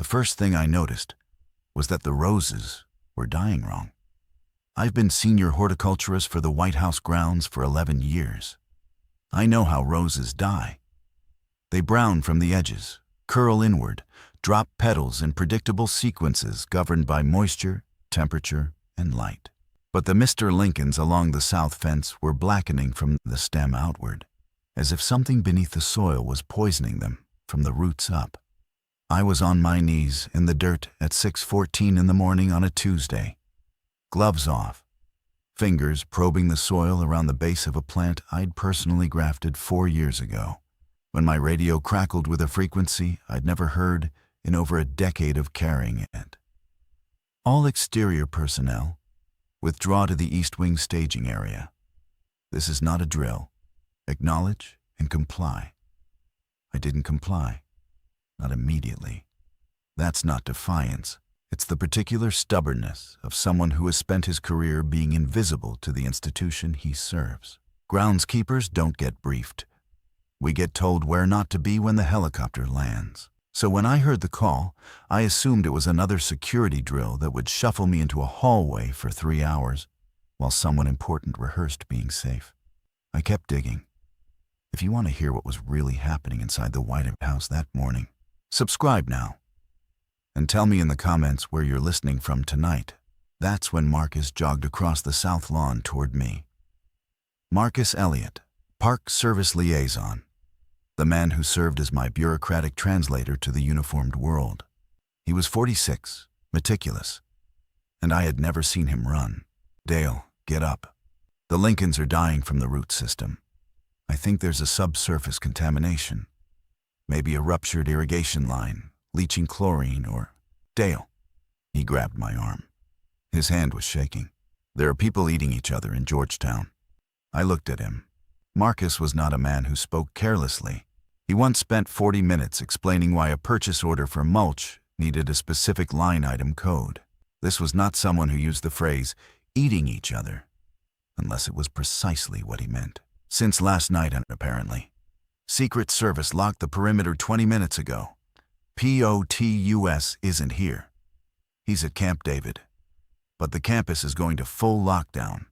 The first thing I noticed was that the roses were dying wrong. I've been senior horticulturist for the White House grounds for 11 years. I know how roses die. They brown from the edges, curl inward, drop petals in predictable sequences governed by moisture, temperature, and light. But the Mr. Lincolns along the south fence were blackening from the stem outward, as if something beneath the soil was poisoning them from the roots up. I was on my knees in the dirt at 6:14 in the morning on a Tuesday, gloves off, fingers probing the soil around the base of a plant I'd personally grafted 4 years ago, when my radio crackled with a frequency I'd never heard in over a decade of carrying it. All exterior personnel, withdraw to the East Wing staging area. This is not a drill. Acknowledge and comply. I didn't comply. Not immediately. That's not defiance. It's the particular stubbornness of someone who has spent his career being invisible to the institution he serves. Groundskeepers don't get briefed. We get told where not to be when the helicopter lands. So when I heard the call, I assumed it was another security drill that would shuffle me into a hallway for 3 hours while someone important rehearsed being safe. I kept digging. If you want to hear what was really happening inside the White House that morning, subscribe now. And tell me in the comments where you're listening from tonight. That's when Marcus jogged across the south lawn toward me. Marcus Elliott, Park Service Liaison, the man who served as my bureaucratic translator to the uniformed world. He was 46, meticulous, and I had never seen him run. Dale, get up. The Lincolns are dying from the root system. I think there's a subsurface contamination. Maybe a ruptured irrigation line, leaching chlorine, or... Dale. He grabbed my arm. His hand was shaking. There are people eating each other in Georgetown. I looked at him. Marcus was not a man who spoke carelessly. He once spent 40 minutes explaining why a purchase order for mulch needed a specific line item code. This was not someone who used the phrase, eating each other, unless it was precisely what he meant. Since last night, apparently. Secret Service locked the perimeter 20 minutes ago. POTUS isn't here. He's at Camp David. But the campus is going to full lockdown,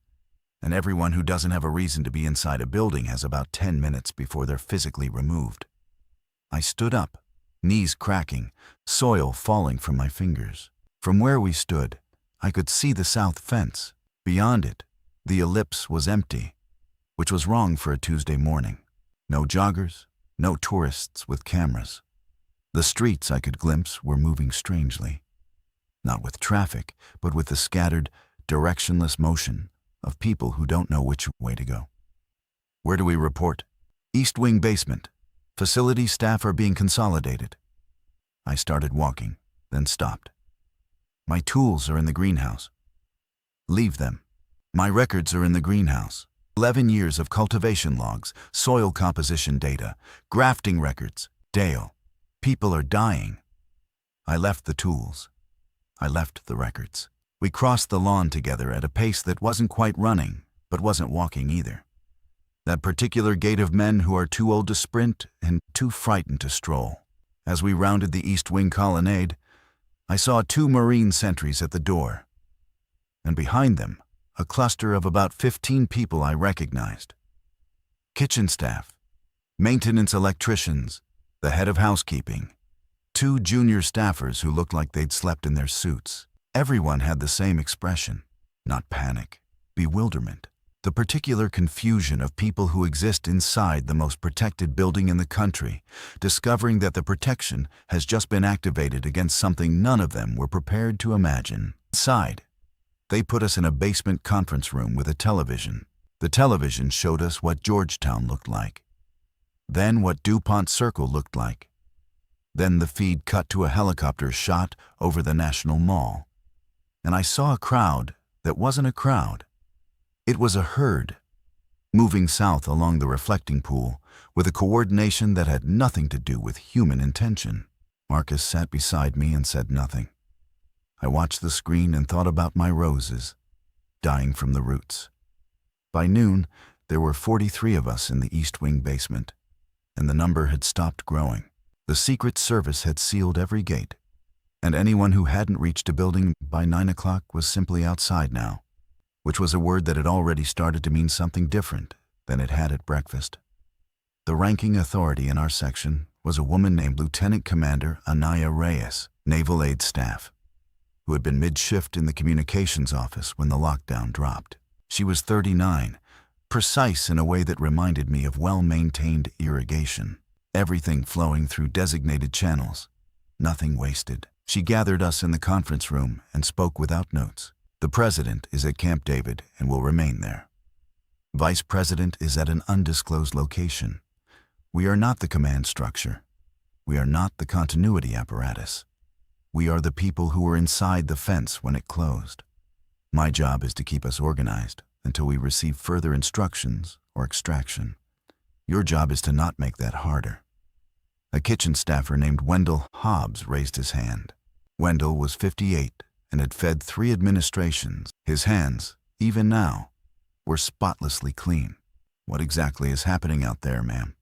and everyone who doesn't have a reason to be inside a building has about 10 minutes before they're physically removed. I stood up, knees cracking, soil falling from my fingers. From where we stood, I could see the south fence. Beyond it, the ellipse was empty, which was wrong for a Tuesday morning. No joggers, no tourists with cameras. The streets I could glimpse were moving strangely, not with traffic, but with the scattered, directionless motion of people who don't know which way to go. Where do we report? East Wing basement. Facility staff are being consolidated. I started walking, then stopped. My tools are in the greenhouse. Leave them. My records are in the greenhouse. 11 years of cultivation logs, soil composition data, grafting records. Dale, people are dying. I left the tools. I left the records. We crossed the lawn together at a pace that wasn't quite running, but wasn't walking either. That particular gait of men who are too old to sprint and too frightened to stroll. As we rounded the East Wing colonnade, I saw 2 Marine sentries at the door, and behind them, a cluster of about 15 people I recognized. Kitchen staff, maintenance electricians, the head of housekeeping, 2 junior staffers who looked like they'd slept in their suits. Everyone had the same expression, not panic, bewilderment. The particular confusion of people who exist inside the most protected building in the country, discovering that the protection has just been activated against something none of them were prepared to imagine. Inside, they put us in a basement conference room with a television. The television showed us what Georgetown looked like, then what DuPont Circle looked like. Then the feed cut to a helicopter shot over the National Mall. And I saw a crowd that wasn't a crowd. It was a herd, moving south along the reflecting pool with a coordination that had nothing to do with human intention. Marcus sat beside me and said nothing. I watched the screen and thought about my roses, dying from the roots. By noon, there were 43 of us in the East Wing basement, and the number had stopped growing. The Secret Service had sealed every gate, And anyone who hadn't reached a building by 9 o'clock was simply outside now, which was a word that had already started to mean something different than it had at breakfast. The ranking authority in our section was a woman named Lieutenant Commander Anaya Reyes, Naval Aid Staff, who had been mid-shift in the communications office when the lockdown dropped. She was 39, precise in a way that reminded me of well-maintained irrigation, everything flowing through designated channels, nothing wasted. She gathered us in the conference room and spoke without notes. The President is at Camp David and will remain there. Vice President is at an undisclosed location. We are not the command structure. We are not the continuity apparatus. We are the people who were inside the fence when it closed. My job is to keep us organized until we receive further instructions or extraction. Your job is to not make that harder. A kitchen staffer named Wendell Hobbs raised his hand. Wendell was 58 and had fed 3 administrations. His hands, even now, were spotlessly clean. What exactly is happening out there, ma'am?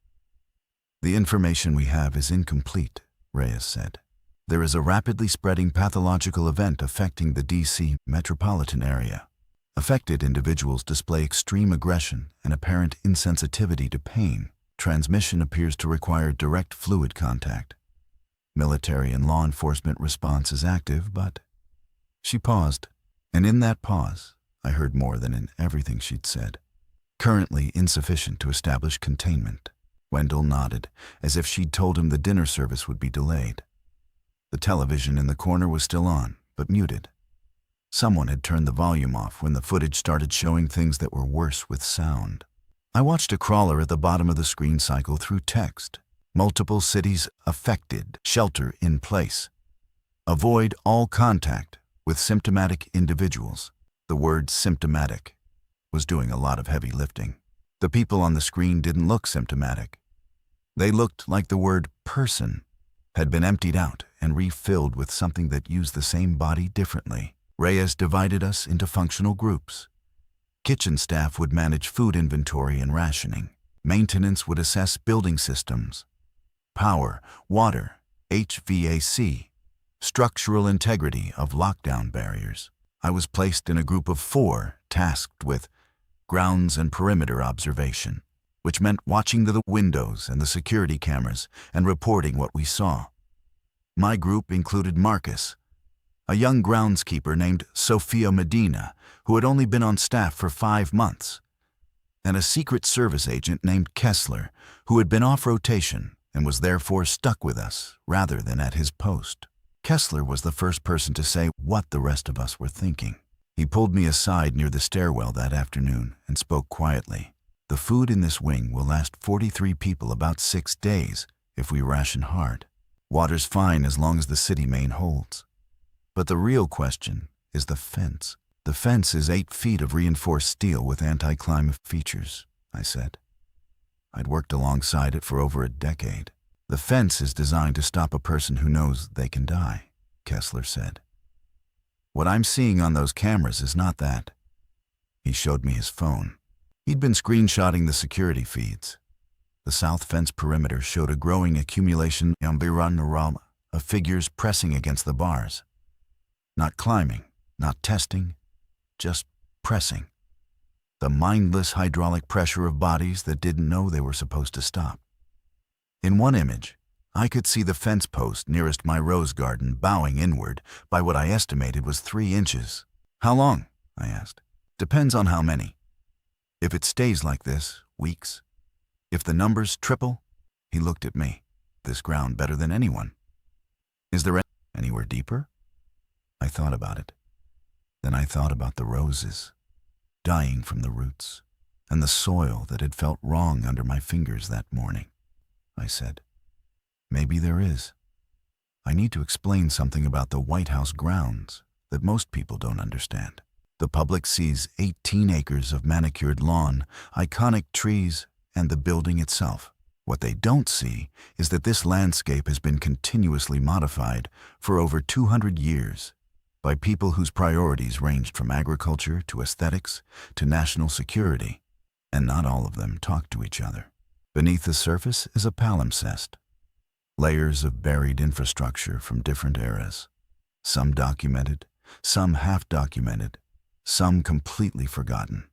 The information we have is incomplete, Reyes said. There is a rapidly spreading pathological event affecting the D.C. metropolitan area. Affected individuals display extreme aggression and apparent insensitivity to pain. Transmission appears to require direct fluid contact. Military and law enforcement response is active, but... She paused, and in that pause, I heard more than in everything she'd said. Currently insufficient to establish containment. Wendell nodded, as if she'd told him the dinner service would be delayed. The television in the corner was still on, but muted. Someone had turned the volume off when the footage started showing things that were worse with sound. I watched a crawler at the bottom of the screen cycle through text. Multiple cities affected. Shelter in place. Avoid all contact with symptomatic individuals. The word symptomatic was doing a lot of heavy lifting. The people on the screen didn't look symptomatic. They looked like the word person had been emptied out and refilled with something that used the same body differently. Reyes divided us into functional groups. Kitchen staff would manage food inventory and rationing. Maintenance would assess building systems, power, water, HVAC, structural integrity of lockdown barriers. I was placed in a group of 4 tasked with grounds and perimeter observation, which meant watching the windows and the security cameras and reporting what we saw. My group included Marcus, a young groundskeeper named Sophia Medina, who had only been on staff for 5 months, and a Secret Service agent named Kessler, who had been off rotation and was therefore stuck with us rather than at his post. Kessler was the first person to say what the rest of us were thinking. He pulled me aside near the stairwell that afternoon and spoke quietly. The food in this wing will last 43 people about 6 days if we ration hard. Water's fine as long as the city main holds. But the real question is the fence. The fence is 8 feet of reinforced steel with anti-climb features, I said. I'd worked alongside it for over a decade. The fence is designed to stop a person who knows they can die, Kessler said. What I'm seeing on those cameras is not that. He showed me his phone. He'd been screenshotting the security feeds. The south fence perimeter showed a growing accumulation of figures pressing against the bars. Not climbing, not testing, just pressing. The mindless hydraulic pressure of bodies that didn't know they were supposed to stop. In one image, I could see the fence post nearest my rose garden bowing inward by what I estimated was 3 inches. How long? I asked. Depends on how many. If it stays like this, weeks. If the numbers triple, he looked at me. This ground better than anyone. Is there anywhere deeper? I thought about it. Then I thought about the roses, dying from the roots, and the soil that had felt wrong under my fingers that morning. I said, maybe there is. I need to explain something about the White House grounds that most people don't understand. The public sees 18 acres of manicured lawn, iconic trees, and the building itself. What they don't see is that this landscape has been continuously modified for over 200 years by people whose priorities ranged from agriculture to aesthetics to national security, and not all of them talk to each other. Beneath the surface is a palimpsest, layers of buried infrastructure from different eras. Some documented, some half-documented, some completely forgotten.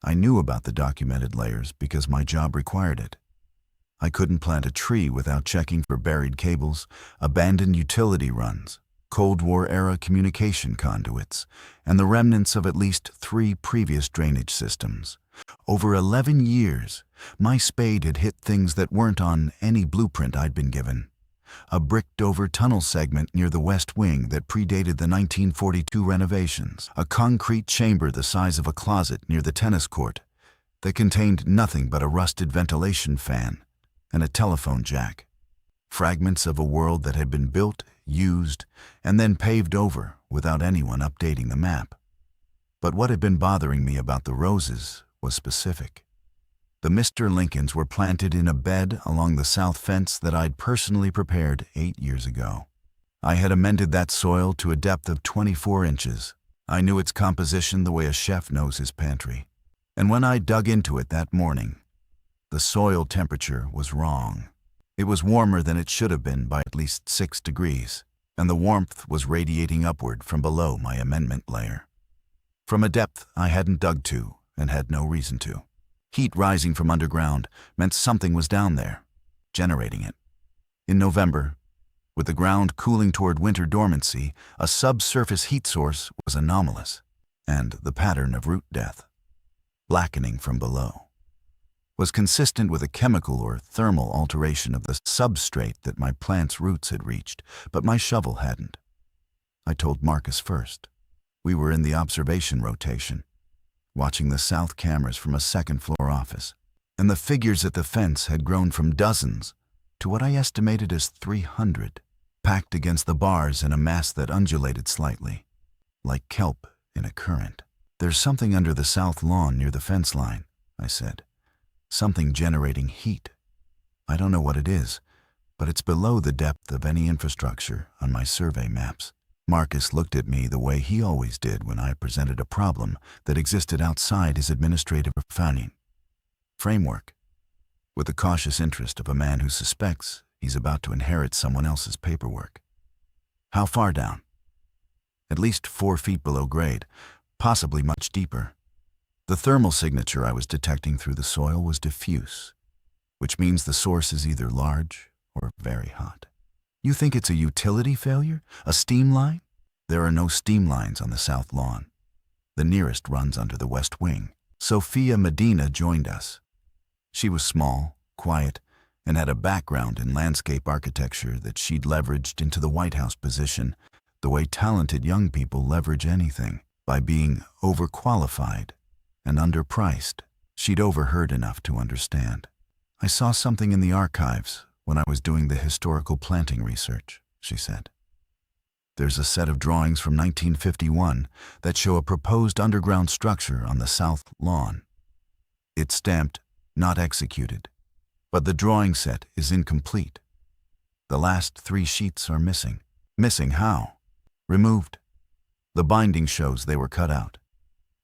I knew about the documented layers because my job required it. I couldn't plant a tree without checking for buried cables, abandoned utility runs, Cold War-era communication conduits, and the remnants of at least 3 previous drainage systems. Over 11 years, my spade had hit things that weren't on any blueprint I'd been given. A bricked-over tunnel segment near the West Wing that predated the 1942 renovations, a concrete chamber the size of a closet near the tennis court that contained nothing but a rusted ventilation fan and a telephone jack. Fragments of a world that had been built, used, and then paved over without anyone updating the map. But what had been bothering me about the roses was specific. The Mr. Lincolns were planted in a bed along the south fence that I'd personally prepared 8 years ago. I had amended that soil to a depth of 24 inches. I knew its composition the way a chef knows his pantry. And when I dug into it that morning, the soil temperature was wrong. It was warmer than it should have been by at least 6 degrees, and the warmth was radiating upward from below my amendment layer. From a depth I hadn't dug to and had no reason to. Heat rising from underground meant something was down there, generating it. In November, with the ground cooling toward winter dormancy, a subsurface heat source was anomalous, and the pattern of root death, blackening from below, was consistent with a chemical or thermal alteration of the substrate that my plant's roots had reached, but my shovel hadn't. I told Marcus first. We were in the observation rotation, watching the south cameras from a second-floor office, and the figures at the fence had grown from dozens to what I estimated as 300, packed against the bars in a mass that undulated slightly, like kelp in a current. "There's something under the south lawn near the fence line," I said. "Something generating heat. I don't know what it is, but it's below the depth of any infrastructure on my survey maps." Marcus looked at me the way he always did when I presented a problem that existed outside his administrative framework, with the cautious interest of a man who suspects he's about to inherit someone else's paperwork. "How far down?" "At least 4 feet below grade, possibly much deeper." The thermal signature I was detecting through the soil was diffuse, which means the source is either large or very hot. "You think it's a utility failure? A steam line?" "There are no steam lines on the south lawn. The nearest runs under the west wing." Sophia Medina joined us. She was small, quiet, and had a background in landscape architecture that she'd leveraged into the White House position the way talented young people leverage anything, by being overqualified and underpriced. She'd overheard enough to understand. "I saw something in the archives when I was doing the historical planting research," she said. "There's a set of drawings from 1951 that show a proposed underground structure on the south lawn. It's stamped, not executed, but the drawing set is incomplete. The last 3 sheets are missing." "Missing how?" "Removed. The binding shows they were cut out.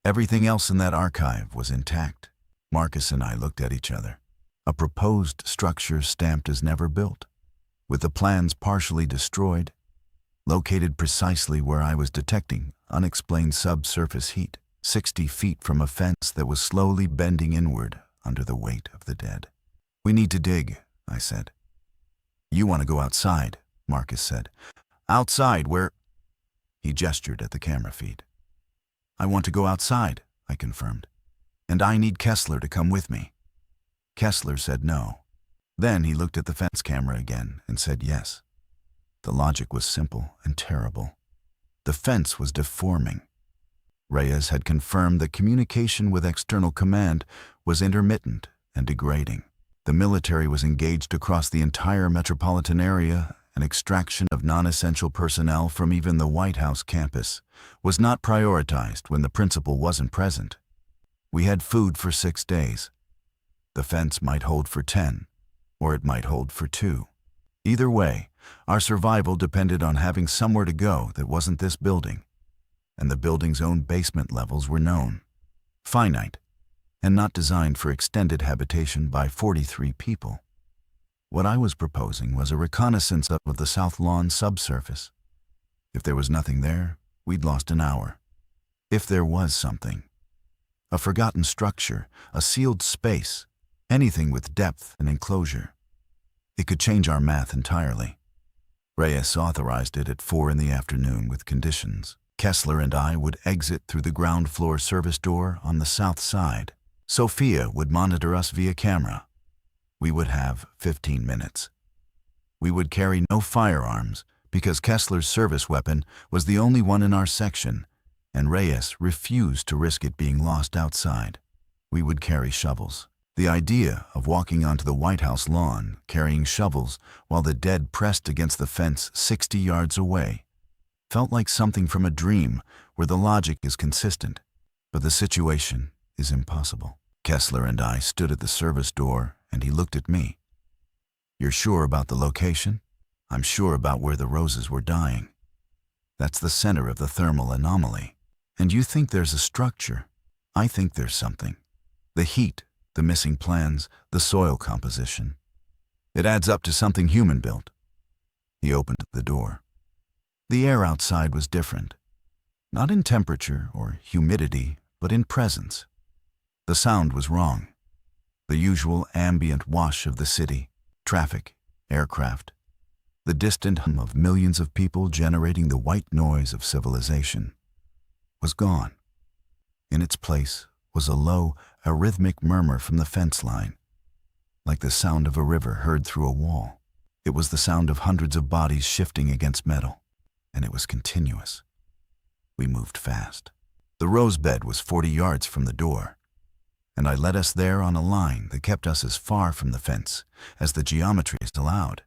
Everything else in that archive was intact." Marcus and I looked at each other. A proposed structure stamped as never built, with the plans partially destroyed, located precisely where I was detecting unexplained subsurface heat, 60 feet from a fence that was slowly bending inward under the weight of the dead. "We need to dig," I said. "You want to go outside," Marcus said. "Outside where?" He gestured at the camera feed. "I want to go outside," I confirmed. "And I need Kessler to come with me." Kessler said no. Then he looked at the fence camera again and said yes. The logic was simple and terrible. The fence was deforming. Reyes had confirmed that communication with external command was intermittent and degrading. The military was engaged across the entire metropolitan area, and extraction of non-essential personnel from even the White House campus was not prioritized when the principal wasn't present. We had food for 6 days. The fence might hold for 10, or it might hold for 2. Either way, our survival depended on having somewhere to go that wasn't this building, and the building's own basement levels were known, finite, and not designed for extended habitation by 43 people. What I was proposing was a reconnaissance of the South Lawn subsurface, If there was nothing there, we'd lost an hour. If there was something, a forgotten structure, a sealed space, anything with depth and enclosure, it could change our math entirely. Reyes authorized it at 4 in the afternoon with conditions. Kessler and I would exit through the ground floor service door on the south side. Sophia would monitor us via camera. We would have 15 minutes. We would carry no firearms because Kessler's service weapon was the only one in our section, and Reyes refused to risk it being lost outside. We would carry shovels. The idea of walking onto the White House lawn carrying shovels while the dead pressed against the fence 60 yards away felt like something from a dream where the logic is consistent, but the situation is impossible. Kessler and I stood at the service door, and he looked at me. "You're sure about the location?" "I'm sure about where the roses were dying. That's the center of the thermal anomaly. And you think there's a structure. I think there's something. The heat, the missing plans, the soil composition. It adds up to something human-built." He opened the door. The air outside was different. Not in temperature or humidity, but in presence. The sound was wrong. The usual ambient wash of the city, traffic, aircraft, the distant hum of millions of people generating the white noise of civilization, was gone. In its place was a low, arrhythmic murmur from the fence line, like the sound of a river heard through a wall. It was the sound of hundreds of bodies shifting against metal, and it was continuous. We moved fast. The rose bed was 40 yards from the door, and I led us there on a line that kept us as far from the fence as the geometry allowed.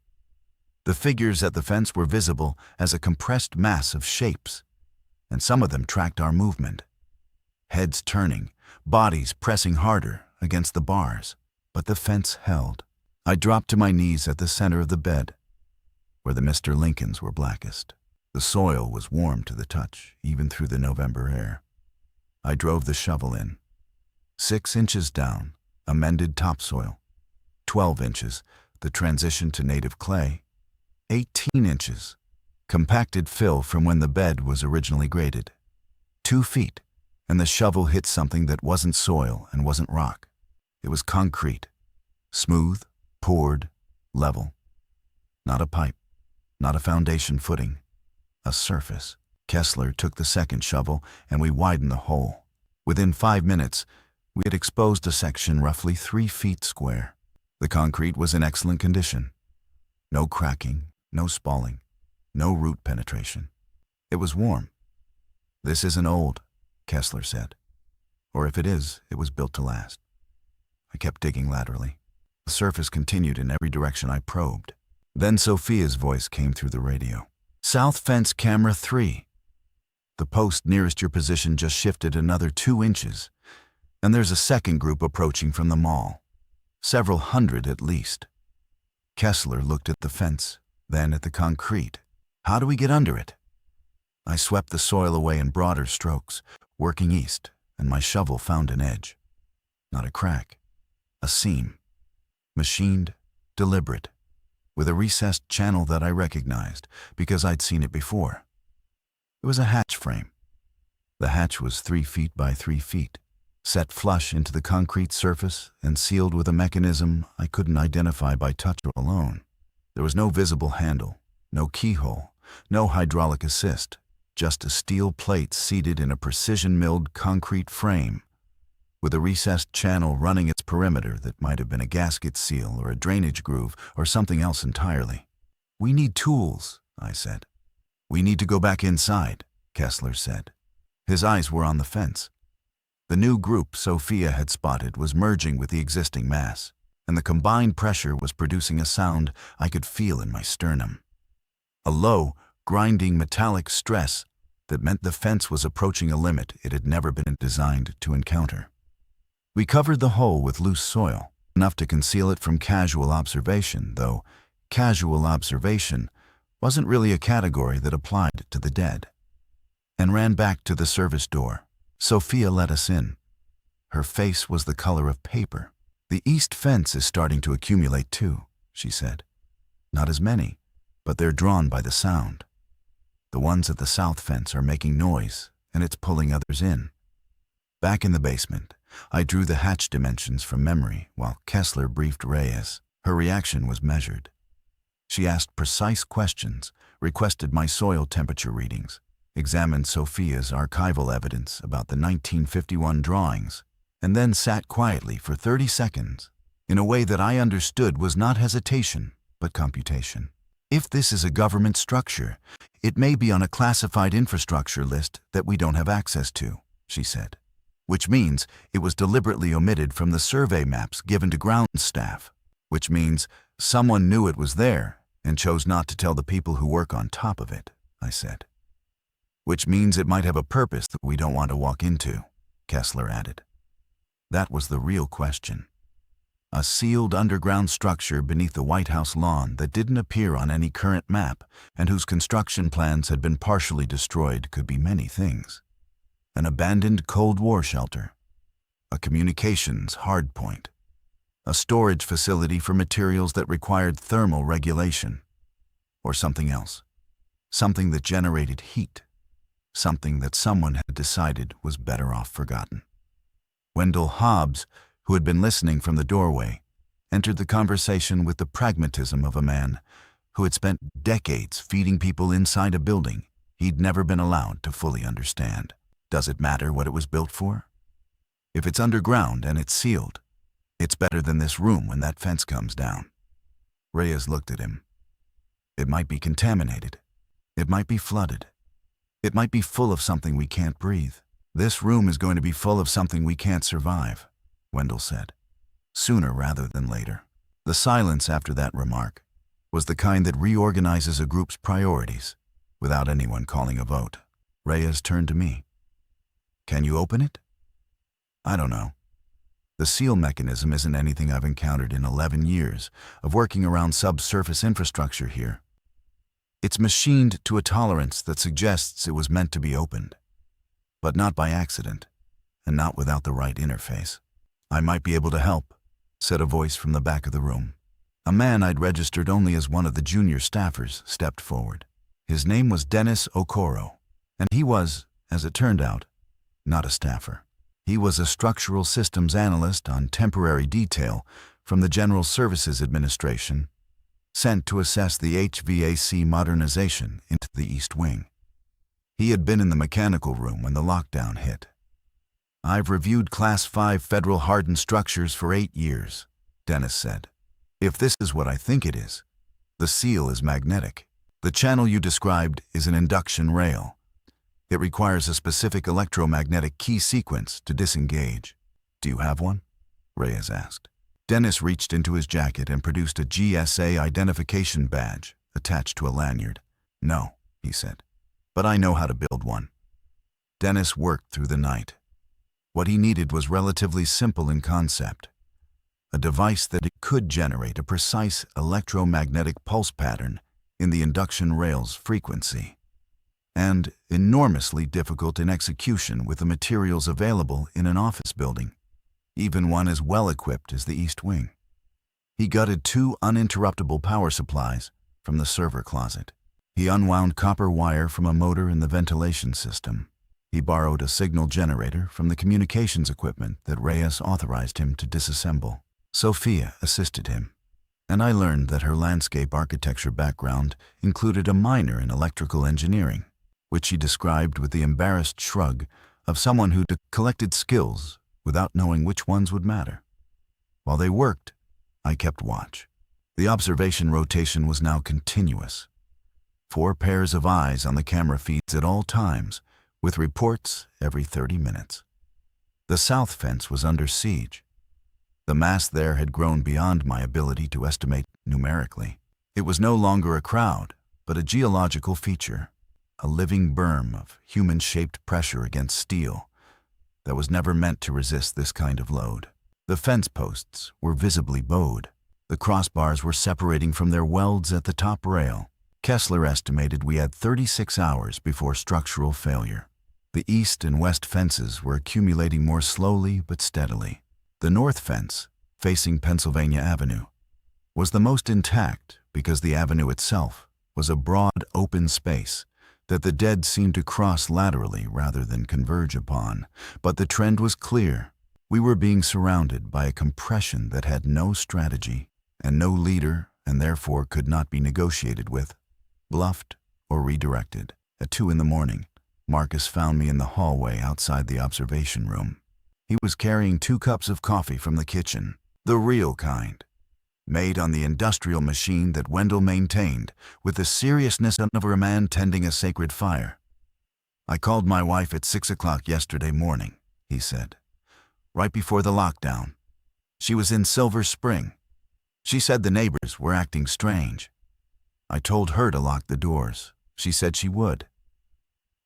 The figures at the fence were visible as a compressed mass of shapes, and some of them tracked our movement. Heads turning, bodies pressing harder against the bars, but the fence held. I dropped to my knees at the center of the bed, where the Mr. Lincolns were blackest. The soil was warm to the touch, even through the November air. I drove the shovel in. 6 inches down, amended topsoil. 12 inches, the transition to native clay. 18 inches, compacted fill from when the bed was originally graded. 2 feet, and the shovel hit something that wasn't soil and wasn't rock. It was concrete, smooth, poured, level. Not a pipe, not a foundation footing, a surface. Kessler took the second shovel, and we widened the hole. Within 5 minutes, we had exposed a section roughly 3 feet square. The concrete was in excellent condition. No cracking, no spalling, no root penetration. It was warm. "This isn't old," Kessler said. "Or if it is, it was built to last." I kept digging laterally. The surface continued in every direction I probed. Then Sophia's voice came through the radio. "South fence camera 3. The post nearest your position just shifted another 2 inches, and there's a second group approaching from the mall. Several hundred at least." Kessler looked at the fence, then at the concrete. "How do we get under it?" I swept the soil away in broader strokes, working east, and my shovel found an edge. Not a crack, a seam. Machined, deliberate, with a recessed channel that I recognized because I'd seen it before. It was a hatch frame. The hatch was 3 feet by 3 feet, set flush into the concrete surface and sealed with a mechanism I couldn't identify by touch alone. There was no visible handle, no keyhole, no hydraulic assist, just a steel plate seated in a precision-milled concrete frame, with a recessed channel running its perimeter that might have been a gasket seal or a drainage groove or something else entirely. "We need tools," I said. "We need to go back inside," Kessler said. His eyes were on the fence. The new group Sophia had spotted was merging with the existing mass, and the combined pressure was producing a sound I could feel in my sternum. A low, grinding metallic stress that meant the fence was approaching a limit it had never been designed to encounter. We covered the hole with loose soil, enough to conceal it from casual observation, though casual observation wasn't really a category that applied to the dead, and ran back to the service door. Sophia let us in. Her face was the color of paper. "The east fence is starting to accumulate too," she said. "Not as many, but they're drawn by the sound." The ones at the south fence are making noise, and it's pulling others in. Back in the basement, I drew the hatch dimensions from memory while Kessler briefed Reyes. Her reaction was measured. She asked precise questions, requested my soil temperature readings, examined Sophia's archival evidence about the 1951 drawings, and then sat quietly for 30 seconds in a way that I understood was not hesitation, but computation. If this is a government structure, it may be on a classified infrastructure list that we don't have access to, she said, which means it was deliberately omitted from the survey maps given to ground staff, which means someone knew it was there and chose not to tell the people who work on top of it, I said. Which means it might have a purpose that we don't want to walk into, Kessler added. That was the real question. A sealed underground structure beneath the White House lawn that didn't appear on any current map and whose construction plans had been partially destroyed could be many things. An abandoned Cold War shelter, a communications hardpoint, a storage facility for materials that required thermal regulation, or something else, something that generated heat, something that someone had decided was better off forgotten. Wendell Hobbs, who had been listening from the doorway, entered the conversation with the pragmatism of a man who had spent decades feeding people inside a building he'd never been allowed to fully understand. Does it matter what it was built for? If it's underground and it's sealed, it's better than this room when that fence comes down. Reyes looked at him. It might be contaminated. It might be flooded. It might be full of something we can't breathe. This room is going to be full of something we can't survive, Wendell said, sooner rather than later. The silence after that remark was the kind that reorganizes a group's priorities without anyone calling a vote. Reyes turned to me. Can you open it? I don't know. The seal mechanism isn't anything I've encountered in 11 years of working around subsurface infrastructure here. It's machined to a tolerance that suggests it was meant to be opened, but not by accident, and not without the right interface. I might be able to help, said a voice from the back of the room. A man I'd registered only as one of the junior staffers stepped forward. His name was Dennis Okoro, and he was, as it turned out, not a staffer. He was a structural systems analyst on temporary detail from the General Services Administration, sent to assess the HVAC modernization into the East Wing. He had been in the mechanical room when the lockdown hit. I've reviewed Class 5 federal hardened structures for 8 years, Dennis said. If this is what I think it is, the seal is magnetic. The channel you described is an induction rail. It requires a specific electromagnetic key sequence to disengage. Do you have one? Reyes asked. Dennis reached into his jacket and produced a GSA identification badge attached to a lanyard. No, he said, but I know how to build one. Dennis worked through the night. What he needed was relatively simple in concept. A device that could generate a precise electromagnetic pulse pattern in the induction rail's frequency, and enormously difficult in execution with the materials available in an office building, even one as well-equipped as the East Wing. He gutted 2 uninterruptible power supplies from the server closet. He unwound copper wire from a motor in the ventilation system. He borrowed a signal generator from the communications equipment that Reyes authorized him to disassemble. Sophia assisted him, and I learned that her landscape architecture background included a minor in electrical engineering, which she described with the embarrassed shrug of someone who collected skills without knowing which ones would matter. While they worked, I kept watch. The observation rotation was now continuous. 4 pairs of eyes on the camera feeds at all times, with reports every 30 minutes. The south fence was under siege. The mass there had grown beyond my ability to estimate numerically. It was no longer a crowd, but a geological feature, a living berm of human-shaped pressure against steel that was never meant to resist this kind of load. The fence posts were visibly bowed. The crossbars were separating from their welds at the top rail. Kessler estimated we had 36 hours before structural failure. The east and west fences were accumulating more slowly but steadily. The north fence, facing Pennsylvania Avenue, was the most intact because the avenue itself was a broad, open space that the dead seemed to cross laterally rather than converge upon, but the trend was clear. We were being surrounded by a compression that had no strategy and no leader, and therefore could not be negotiated with, bluffed, or redirected. At 2 in the morning, Marcus found me in the hallway outside the observation room. He was carrying 2 cups of coffee from the kitchen, the real kind, made on the industrial machine that Wendell maintained with the seriousness of a man tending a sacred fire. "I called my wife at 6 o'clock yesterday morning," he said, "right before the lockdown. She was in Silver Spring. She said the neighbors were acting strange. I told her to lock the doors. She said she would."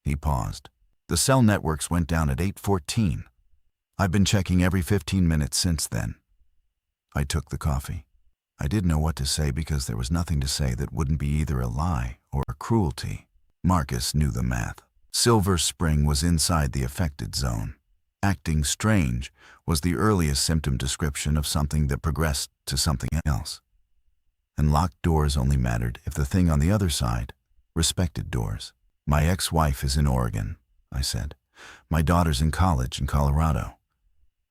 He paused. "The cell networks went down at 8:14. I've been checking every 15 minutes since then." I took the coffee. I didn't know what to say because there was nothing to say that wouldn't be either a lie or a cruelty. Marcus knew the math. Silver Spring was inside the affected zone. Acting strange was the earliest symptom description of something that progressed to something else. And locked doors only mattered if the thing on the other side respected doors. "My ex-wife is in Oregon," I said. "My daughter's in college in Colorado.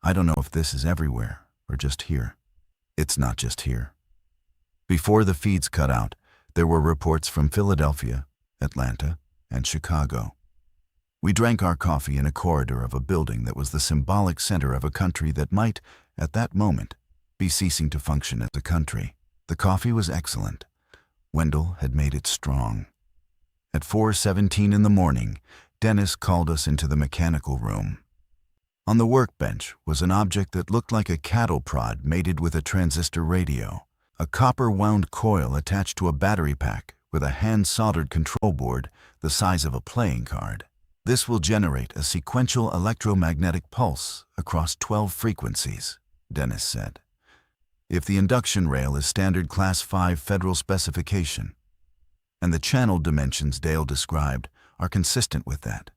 I don't know if this is everywhere or just here." "It's not just here." Before the feeds cut out, there were reports from Philadelphia, Atlanta, and Chicago. We drank our coffee in a corridor of a building that was the symbolic center of a country that might, at that moment, be ceasing to function as a country. The coffee was excellent. Wendell had made it strong. At 4:17 in the morning, Dennis called us into the mechanical room. On the workbench was an object that looked like a cattle prod mated with a transistor radio, a copper-wound coil attached to a battery pack with a hand-soldered control board the size of a playing card. "This will generate a sequential electromagnetic pulse across 12 frequencies," Dennis said. "If the induction rail is standard Class 5 federal specification, and the channel dimensions Dale described are consistent with that,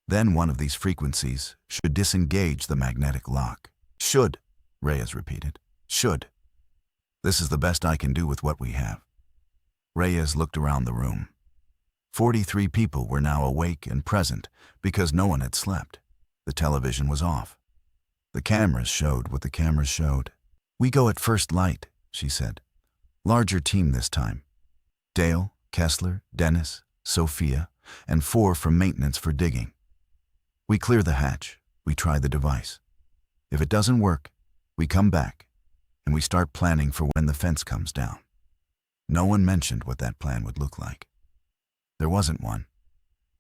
then one of these frequencies should disengage the magnetic lock." "Should," Reyes repeated. "Should. This is the best I can do with what we have." Reyes looked around the room. 43 people were now awake and present because no one had slept. The television was off. The cameras showed what the cameras showed. "We go at first light," she said. "Larger team this time. Dale, Kessler, Dennis, Sophia, and 4 from maintenance for digging. We clear the hatch. We try the device. If it doesn't work, we come back, and we start planning for when the fence comes down." No one mentioned what that plan would look like. There wasn't one.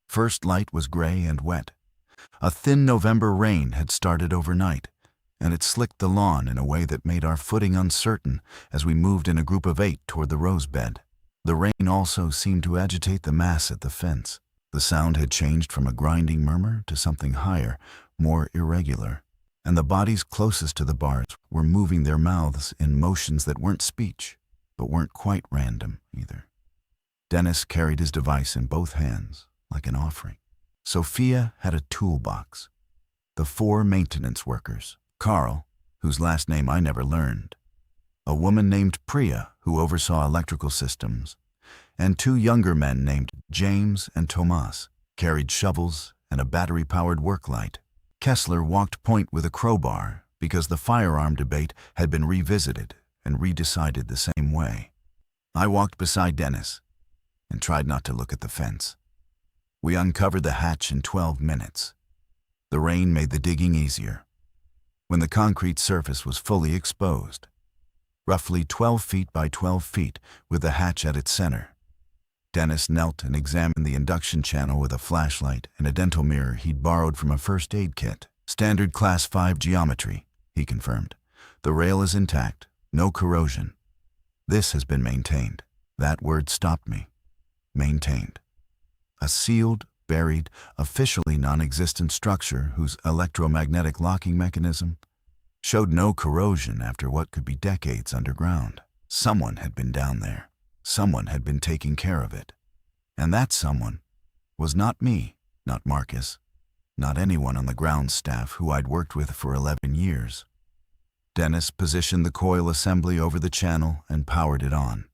First light was gray and wet. A thin November rain had started overnight, and it slicked the lawn in a way that made our footing uncertain as we moved in a group of 8 toward the rose bed. The rain also seemed to agitate the mass at the fence. The sound had changed from a grinding murmur to something higher, more irregular, and the bodies closest to the bars were moving their mouths in motions that weren't speech, but weren't quite random either. Dennis carried his device in both hands, like an offering. Sophia had a toolbox. The 4 maintenance workers, Carl, whose last name I never learned, a woman named Priya, who oversaw electrical systems, and 2 younger men named James and Tomas, carried shovels and a battery-powered work light. Kessler walked point with a crowbar because the firearm debate had been revisited and redecided the same way. I walked beside Dennis and tried not to look at the fence. We uncovered the hatch in 12 minutes. The rain made the digging easier. When the concrete surface was fully exposed, roughly 12 feet by 12 feet with the hatch at its center, Dennis knelt and examined the induction channel with a flashlight and a dental mirror he'd borrowed from a first aid kit. "Standard Class 5 geometry," he confirmed. "The rail is intact, no corrosion. This has been maintained." That word stopped me. Maintained. A sealed, buried, officially non-existent structure whose electromagnetic locking mechanism showed no corrosion after what could be decades underground. Someone had been down there. Someone had been taking care of it. And that someone was not me, not Marcus, not anyone on the ground staff who I'd worked with for 11 years. Dennis positioned the coil assembly over the channel and powered it on.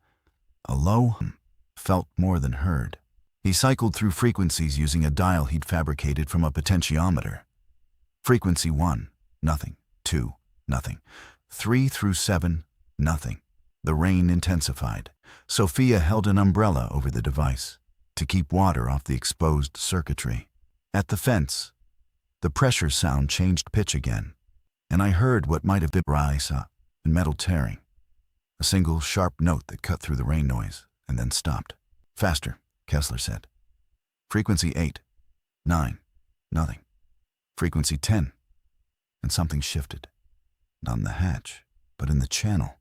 A low hum felt more than heard. He cycled through frequencies using a dial he'd fabricated from a potentiometer. Frequency 1, nothing. 2, nothing. 3 through 7, nothing. The rain intensified. Sophia held an umbrella over the device to keep water off the exposed circuitry. At the fence, the pressure sound changed pitch again, and I heard what might have been raisa and metal tearing. A single sharp note that cut through the rain noise and then stopped. Faster, Kessler said. Frequency 8, 9, nothing. Frequency 10, and something shifted. Not in the hatch, but in the channel.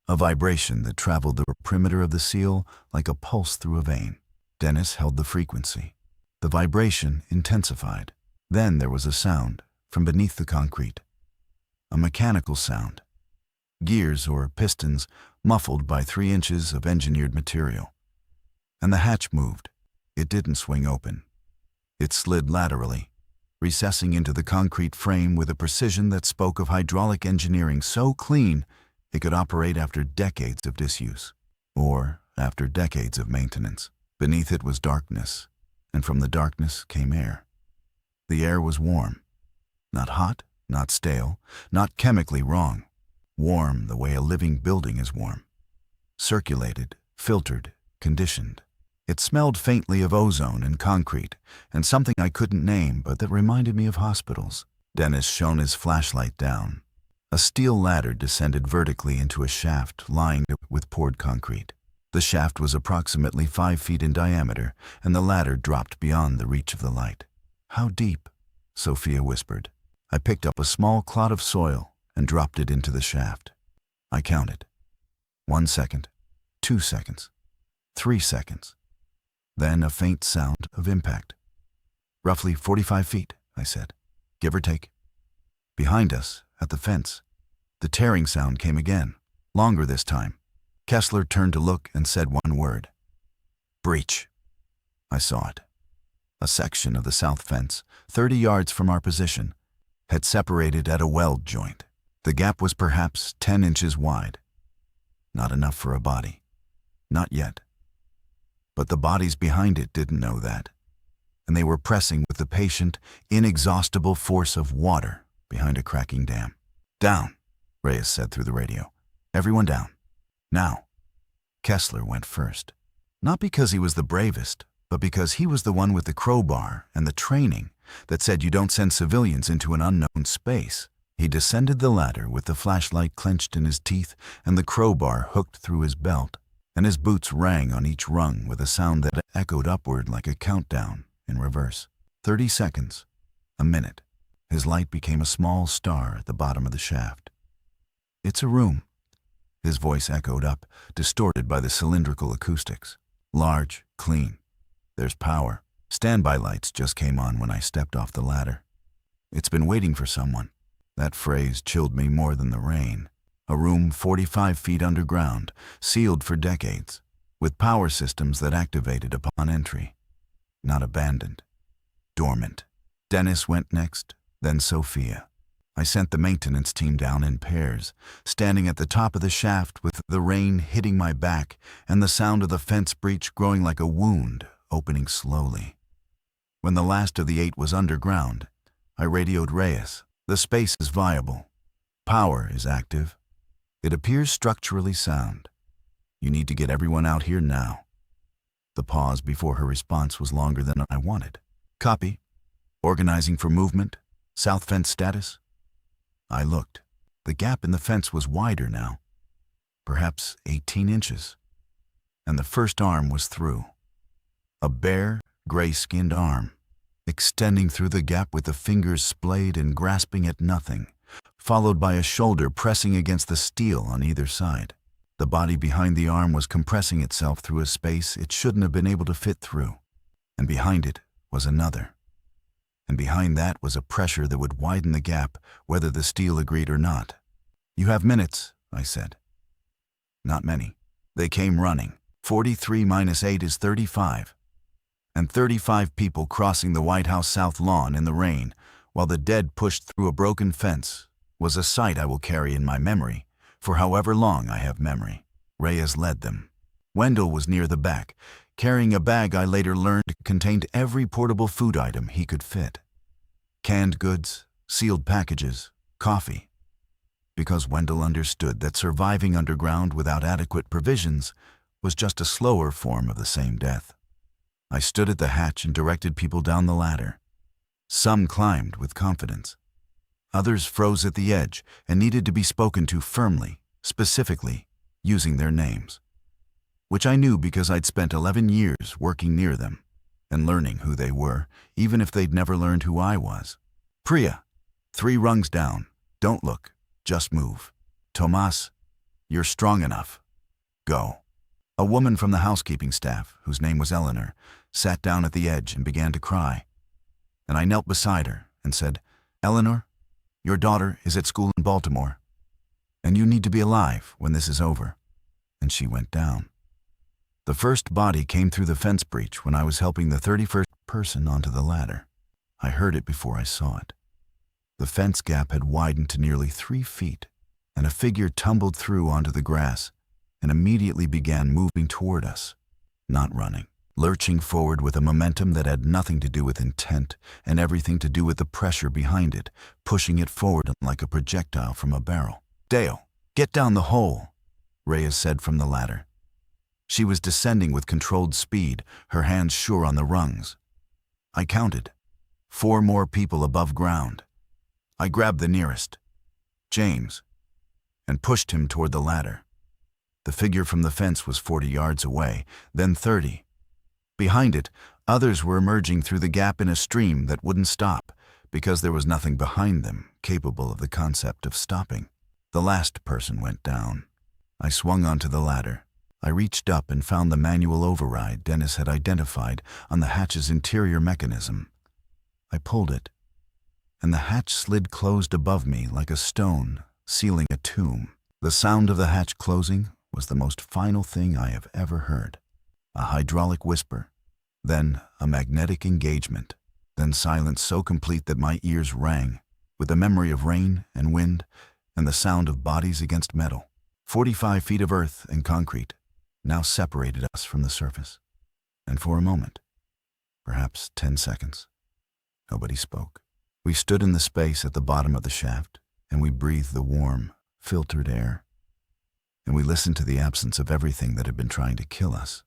A vibration that traveled the perimeter of the seal like a pulse through a vein. Dennis held the frequency. The vibration intensified. Then there was a sound from beneath the concrete. A mechanical sound. Gears or pistons muffled by 3 inches of engineered material. And the hatch moved. It didn't swing open. It slid laterally, recessing into the concrete frame with a precision that spoke of hydraulic engineering so clean it could operate after decades of disuse, or after decades of maintenance. Beneath it was darkness, and from the darkness came air. The air was warm. Not hot, not stale, not chemically wrong. Warm the way a living building is warm. Circulated, filtered, conditioned. It smelled faintly of ozone and concrete, and something I couldn't name but that reminded me of hospitals. Dennis shone his flashlight down. A steel ladder descended vertically into a shaft lined with poured concrete. The shaft was approximately 5 feet in diameter, and the ladder dropped beyond the reach of the light. "How deep?" Sophia whispered. I picked up a small clod of soil and dropped it into the shaft. I counted. 1 second, 2 seconds, 3 seconds. Then a faint sound of impact. "Roughly 45 feet, I said, "give or take." Behind us, at the fence, the tearing sound came again, longer this time. Kessler turned to look and said one word. "Breach." I saw it. A section of the south fence, 30 yards from our position, had separated at a weld joint. The gap was perhaps 10 inches wide. Not enough for a body. Not yet. But the bodies behind it didn't know that, and they were pressing with the patient, inexhaustible force of water behind a cracking dam. "Down," Reyes said through the radio. "Everyone down. Now." Kessler went first. Not because he was the bravest, but because he was the one with the crowbar and the training that said you don't send civilians into an unknown space. He descended the ladder with the flashlight clenched in his teeth and the crowbar hooked through his belt, and his boots rang on each rung with a sound that echoed upward like a countdown in reverse. 30 seconds. A minute. His light became a small star at the bottom of the shaft. "It's a room." His voice echoed up, distorted by the cylindrical acoustics. "Large, clean. There's power. Standby lights just came on when I stepped off the ladder. It's been waiting for someone." That phrase chilled me more than the rain. A room 45 feet underground, sealed for decades, with power systems that activated upon entry. Not abandoned. Dormant. Dennis went next, then Sophia. I sent the maintenance team down in pairs, standing at the top of the shaft with the rain hitting my back and the sound of the fence breach growing like a wound, opening slowly. When the last of the 8 was underground, I radioed Reyes. "The space is viable. Power is active. It appears structurally sound. You need to get everyone out here now." The pause before her response was longer than I wanted. "Copy. Organizing for movement. South fence status." I looked. The gap in the fence was wider now, perhaps 18 inches, and the first arm was through. A bare, gray-skinned arm, extending through the gap with the fingers splayed and grasping at nothing, followed by a shoulder pressing against the steel on either side. The body behind the arm was compressing itself through a space it shouldn't have been able to fit through, and behind it was another. And behind that was a pressure that would widen the gap, whether the steel agreed or not. "You have minutes," I said. Not many. They came running. 43 minus 8 is 35. And 35 people crossing the White House south lawn in the rain, while the dead pushed through a broken fence, was a sight I will carry in my memory, for however long I have memory. Reyes led them. Wendell was near the back, carrying a bag I later learned contained every portable food item he could fit. Canned goods, sealed packages, coffee. Because Wendell understood that surviving underground without adequate provisions was just a slower form of the same death. I stood at the hatch and directed people down the ladder. Some climbed with confidence. Others froze at the edge and needed to be spoken to firmly, specifically, using their names, which I knew because I'd spent 11 years working near them and learning who they were, even if they'd never learned who I was. Priya, 3 rungs down. Don't look, just move. Tomas, you're strong enough. Go. A woman from the housekeeping staff, whose name was Eleanor, sat down at the edge and began to cry. And I knelt beside her and said, Eleanor, your daughter is at school in Baltimore, and you need to be alive when this is over. And she went down. The first body came through the fence breach when I was helping the 31st person onto the ladder. I heard it before I saw it. The fence gap had widened to nearly 3 feet, and a figure tumbled through onto the grass and immediately began moving toward us, not running, lurching forward with a momentum that had nothing to do with intent and everything to do with the pressure behind it, pushing it forward like a projectile from a barrel. Dale, get down the hole, Reyes said from the ladder. She was descending with controlled speed, her hands sure on the rungs. I counted. 4 more people above ground. I grabbed the nearest, James, and pushed him toward the ladder. The figure from the fence was 40 yards away, then 30. Behind it, others were emerging through the gap in a stream that wouldn't stop because there was nothing behind them capable of the concept of stopping. The last person went down. I swung onto the ladder. I reached up and found the manual override Dennis had identified on the hatch's interior mechanism. I pulled it, and the hatch slid closed above me like a stone sealing a tomb. The sound of the hatch closing was the most final thing I have ever heard. A hydraulic whisper, then a magnetic engagement, then silence so complete that my ears rang with the memory of rain and wind and the sound of bodies against metal. 45 feet of earth and concrete now separated us from the surface. And for a moment, perhaps 10 seconds, nobody spoke. We stood in the space at the bottom of the shaft, and we breathed the warm, filtered air. And we listened to the absence of everything that had been trying to kill us.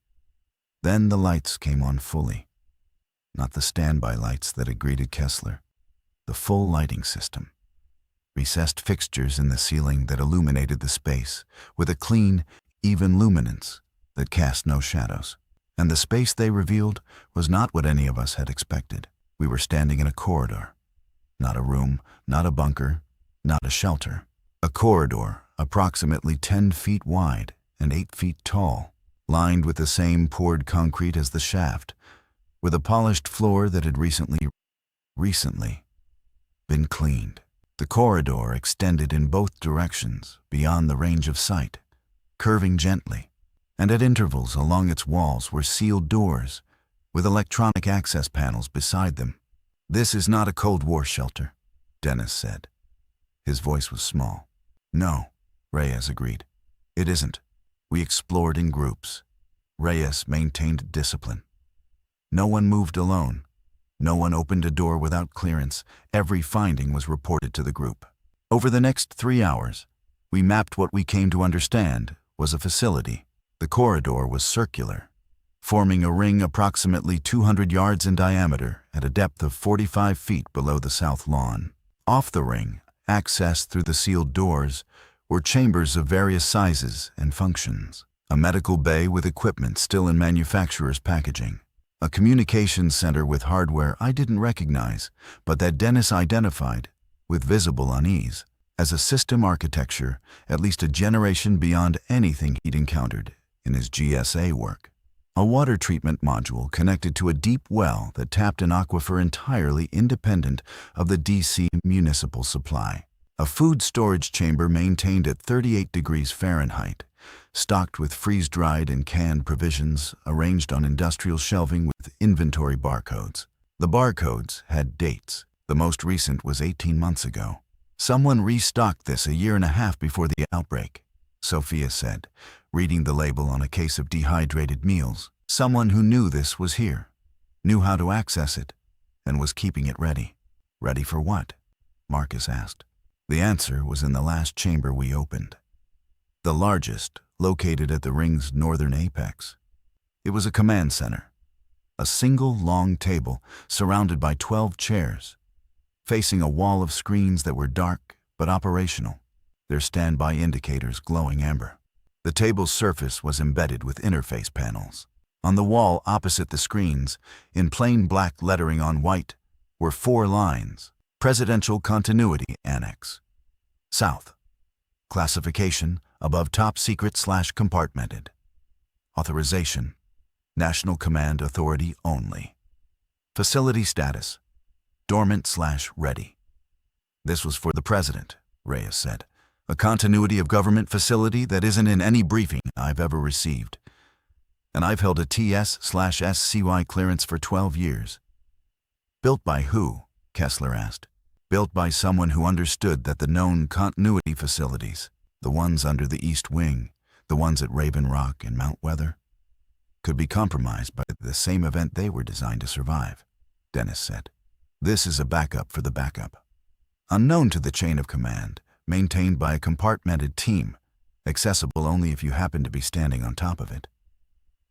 Then the lights came on fully. Not the standby lights that had greeted Kessler, the full lighting system. Recessed fixtures in the ceiling that illuminated the space with a clean, even luminance that cast no shadows. And the space they revealed was not what any of us had expected. We were standing in a corridor. Not a room, not a bunker, not a shelter. A corridor approximately 10 feet wide and 8 feet tall, lined with the same poured concrete as the shaft, with a polished floor that had recently been cleaned. The corridor extended in both directions beyond the range of sight, curving gently, and at intervals along its walls were sealed doors with electronic access panels beside them. "This is not a Cold War shelter," Dennis said. His voice was small. "No," Reyes agreed. "It isn't. We explored in groups." Reyes maintained discipline. No one moved alone. No one opened a door without clearance. Every finding was reported to the group. Over the next 3 hours, we mapped what we came to understand was a facility. The corridor was circular, forming a ring approximately 200 yards in diameter at a depth of 45 feet below the south lawn. Off the ring, accessed through the sealed doors, were chambers of various sizes and functions. A medical bay with equipment still in manufacturer's packaging. A communications center with hardware I didn't recognize, but that Dennis identified, with visible unease, as a system architecture at least a generation beyond anything he'd encountered in his GSA work. A water treatment module connected to a deep well that tapped an aquifer entirely independent of the DC municipal supply. A food storage chamber maintained at 38 degrees Fahrenheit, stocked with freeze-dried and canned provisions arranged on industrial shelving with inventory barcodes. The barcodes had dates. The most recent was 18 months ago. "Someone restocked this a year and a half before the outbreak," Sophia said, reading the label on a case of dehydrated meals. Someone who knew this was here, knew how to access it, and was keeping it ready. Ready for what? Marcus asked. The answer was in the last chamber we opened. The largest, located at the ring's northern apex. It was a command center. A single long table surrounded by 12 chairs, facing a wall of screens that were dark but operational, their standby indicators glowing amber. The table's surface was embedded with interface panels. On the wall opposite the screens, in plain black lettering on white, were 4 lines. Presidential Continuity Annex. South. Classification, above top secret/compartmented. Authorization, National Command Authority only. Facility status, dormant/ready. This was for the president, Reyes said. A continuity of government facility that isn't in any briefing I've ever received. And I've held a TS/SCY clearance for 12 years. Built by who? Kessler asked. Built by someone who understood that the known continuity facilities, the ones under the East Wing, the ones at Raven Rock and Mount Weather, could be compromised by the same event they were designed to survive, Dennis said. This is a backup for the backup. Unknown to the chain of command, maintained by a compartmented team, accessible only if you happen to be standing on top of it.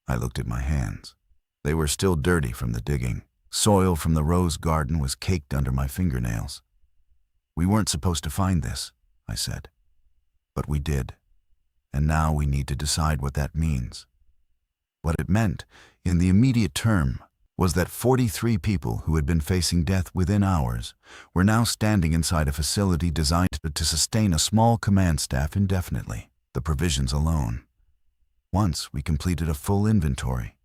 I looked at my hands. They were still dirty from the digging. Soil from the rose garden was caked under my fingernails. We weren't supposed to find this, I said. But we did. And now we need to decide what that means. What it meant, in the immediate term, was that 43 people who had been facing death within hours were now standing inside a facility designed to sustain a small command staff indefinitely, the provisions alone. Once we completed a full inventory,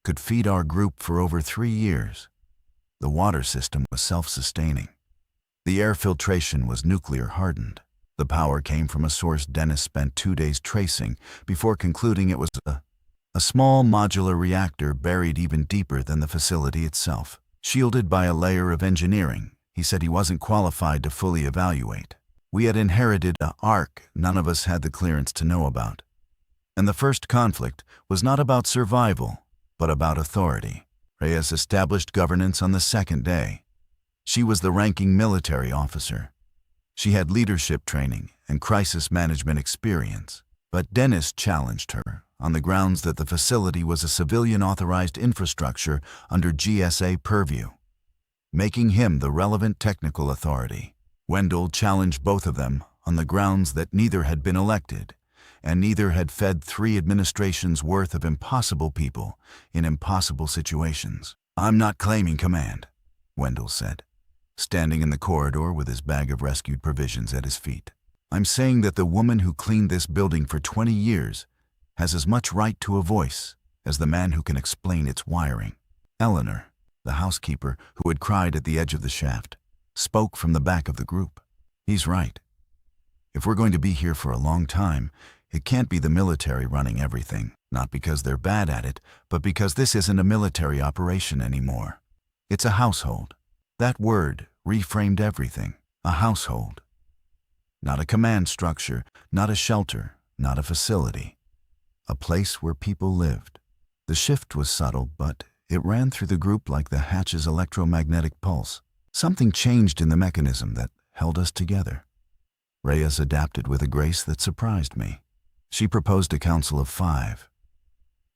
could feed our group for over 3 years. The water system was self-sustaining. The air filtration was nuclear hardened. The power came from a source Dennis spent 2 days tracing before concluding it was a small modular reactor buried even deeper than the facility itself. Shielded by a layer of engineering, he said he wasn't qualified to fully evaluate. We had inherited an arc none of us had the clearance to know about. And the first conflict was not about survival, but about authority. Reyes established governance on the second day. She was the ranking military officer. She had leadership training and crisis management experience. But Dennis challenged her on the grounds that the facility was a civilian-authorized infrastructure under GSA purview, making him the relevant technical authority. Wendell challenged both of them on the grounds that neither had been elected, and neither had fed 3 administrations' worth of impossible people in impossible situations. I'm not claiming command, Wendell said, standing in the corridor with his bag of rescued provisions at his feet. I'm saying that the woman who cleaned this building for 20 years has as much right to a voice as the man who can explain its wiring. Eleanor, the housekeeper who had cried at the edge of the shaft, spoke from the back of the group. He's right. If we're going to be here for a long time, it can't be the military running everything, not because they're bad at it, but because this isn't a military operation anymore. It's a household. That word reframed everything. A household. Not a command structure, not a shelter, not a facility. A place where people lived. The shift was subtle, but it ran through the group like the hatch's electromagnetic pulse. Something changed in the mechanism that held us together. Reyes adapted with a grace that surprised me. She proposed a council of 5.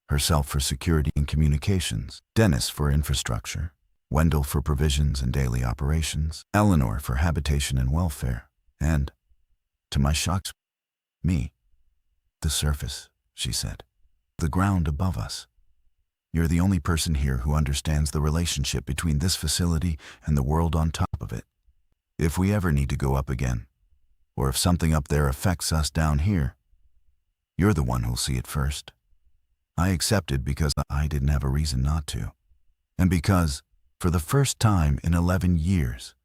Herself for security and communications, Dennis for infrastructure, Wendell for provisions and daily operations, Eleanor for habitation and welfare, and, to my shock, me. The surface, she said. The ground above us. You're the only person here who understands the relationship between this facility and the world on top of it. If we ever need to go up again, or if something up there affects us down here, you're the one who'll see it first. I accepted because I didn't have a reason not to. And because, for the first time in 11 years,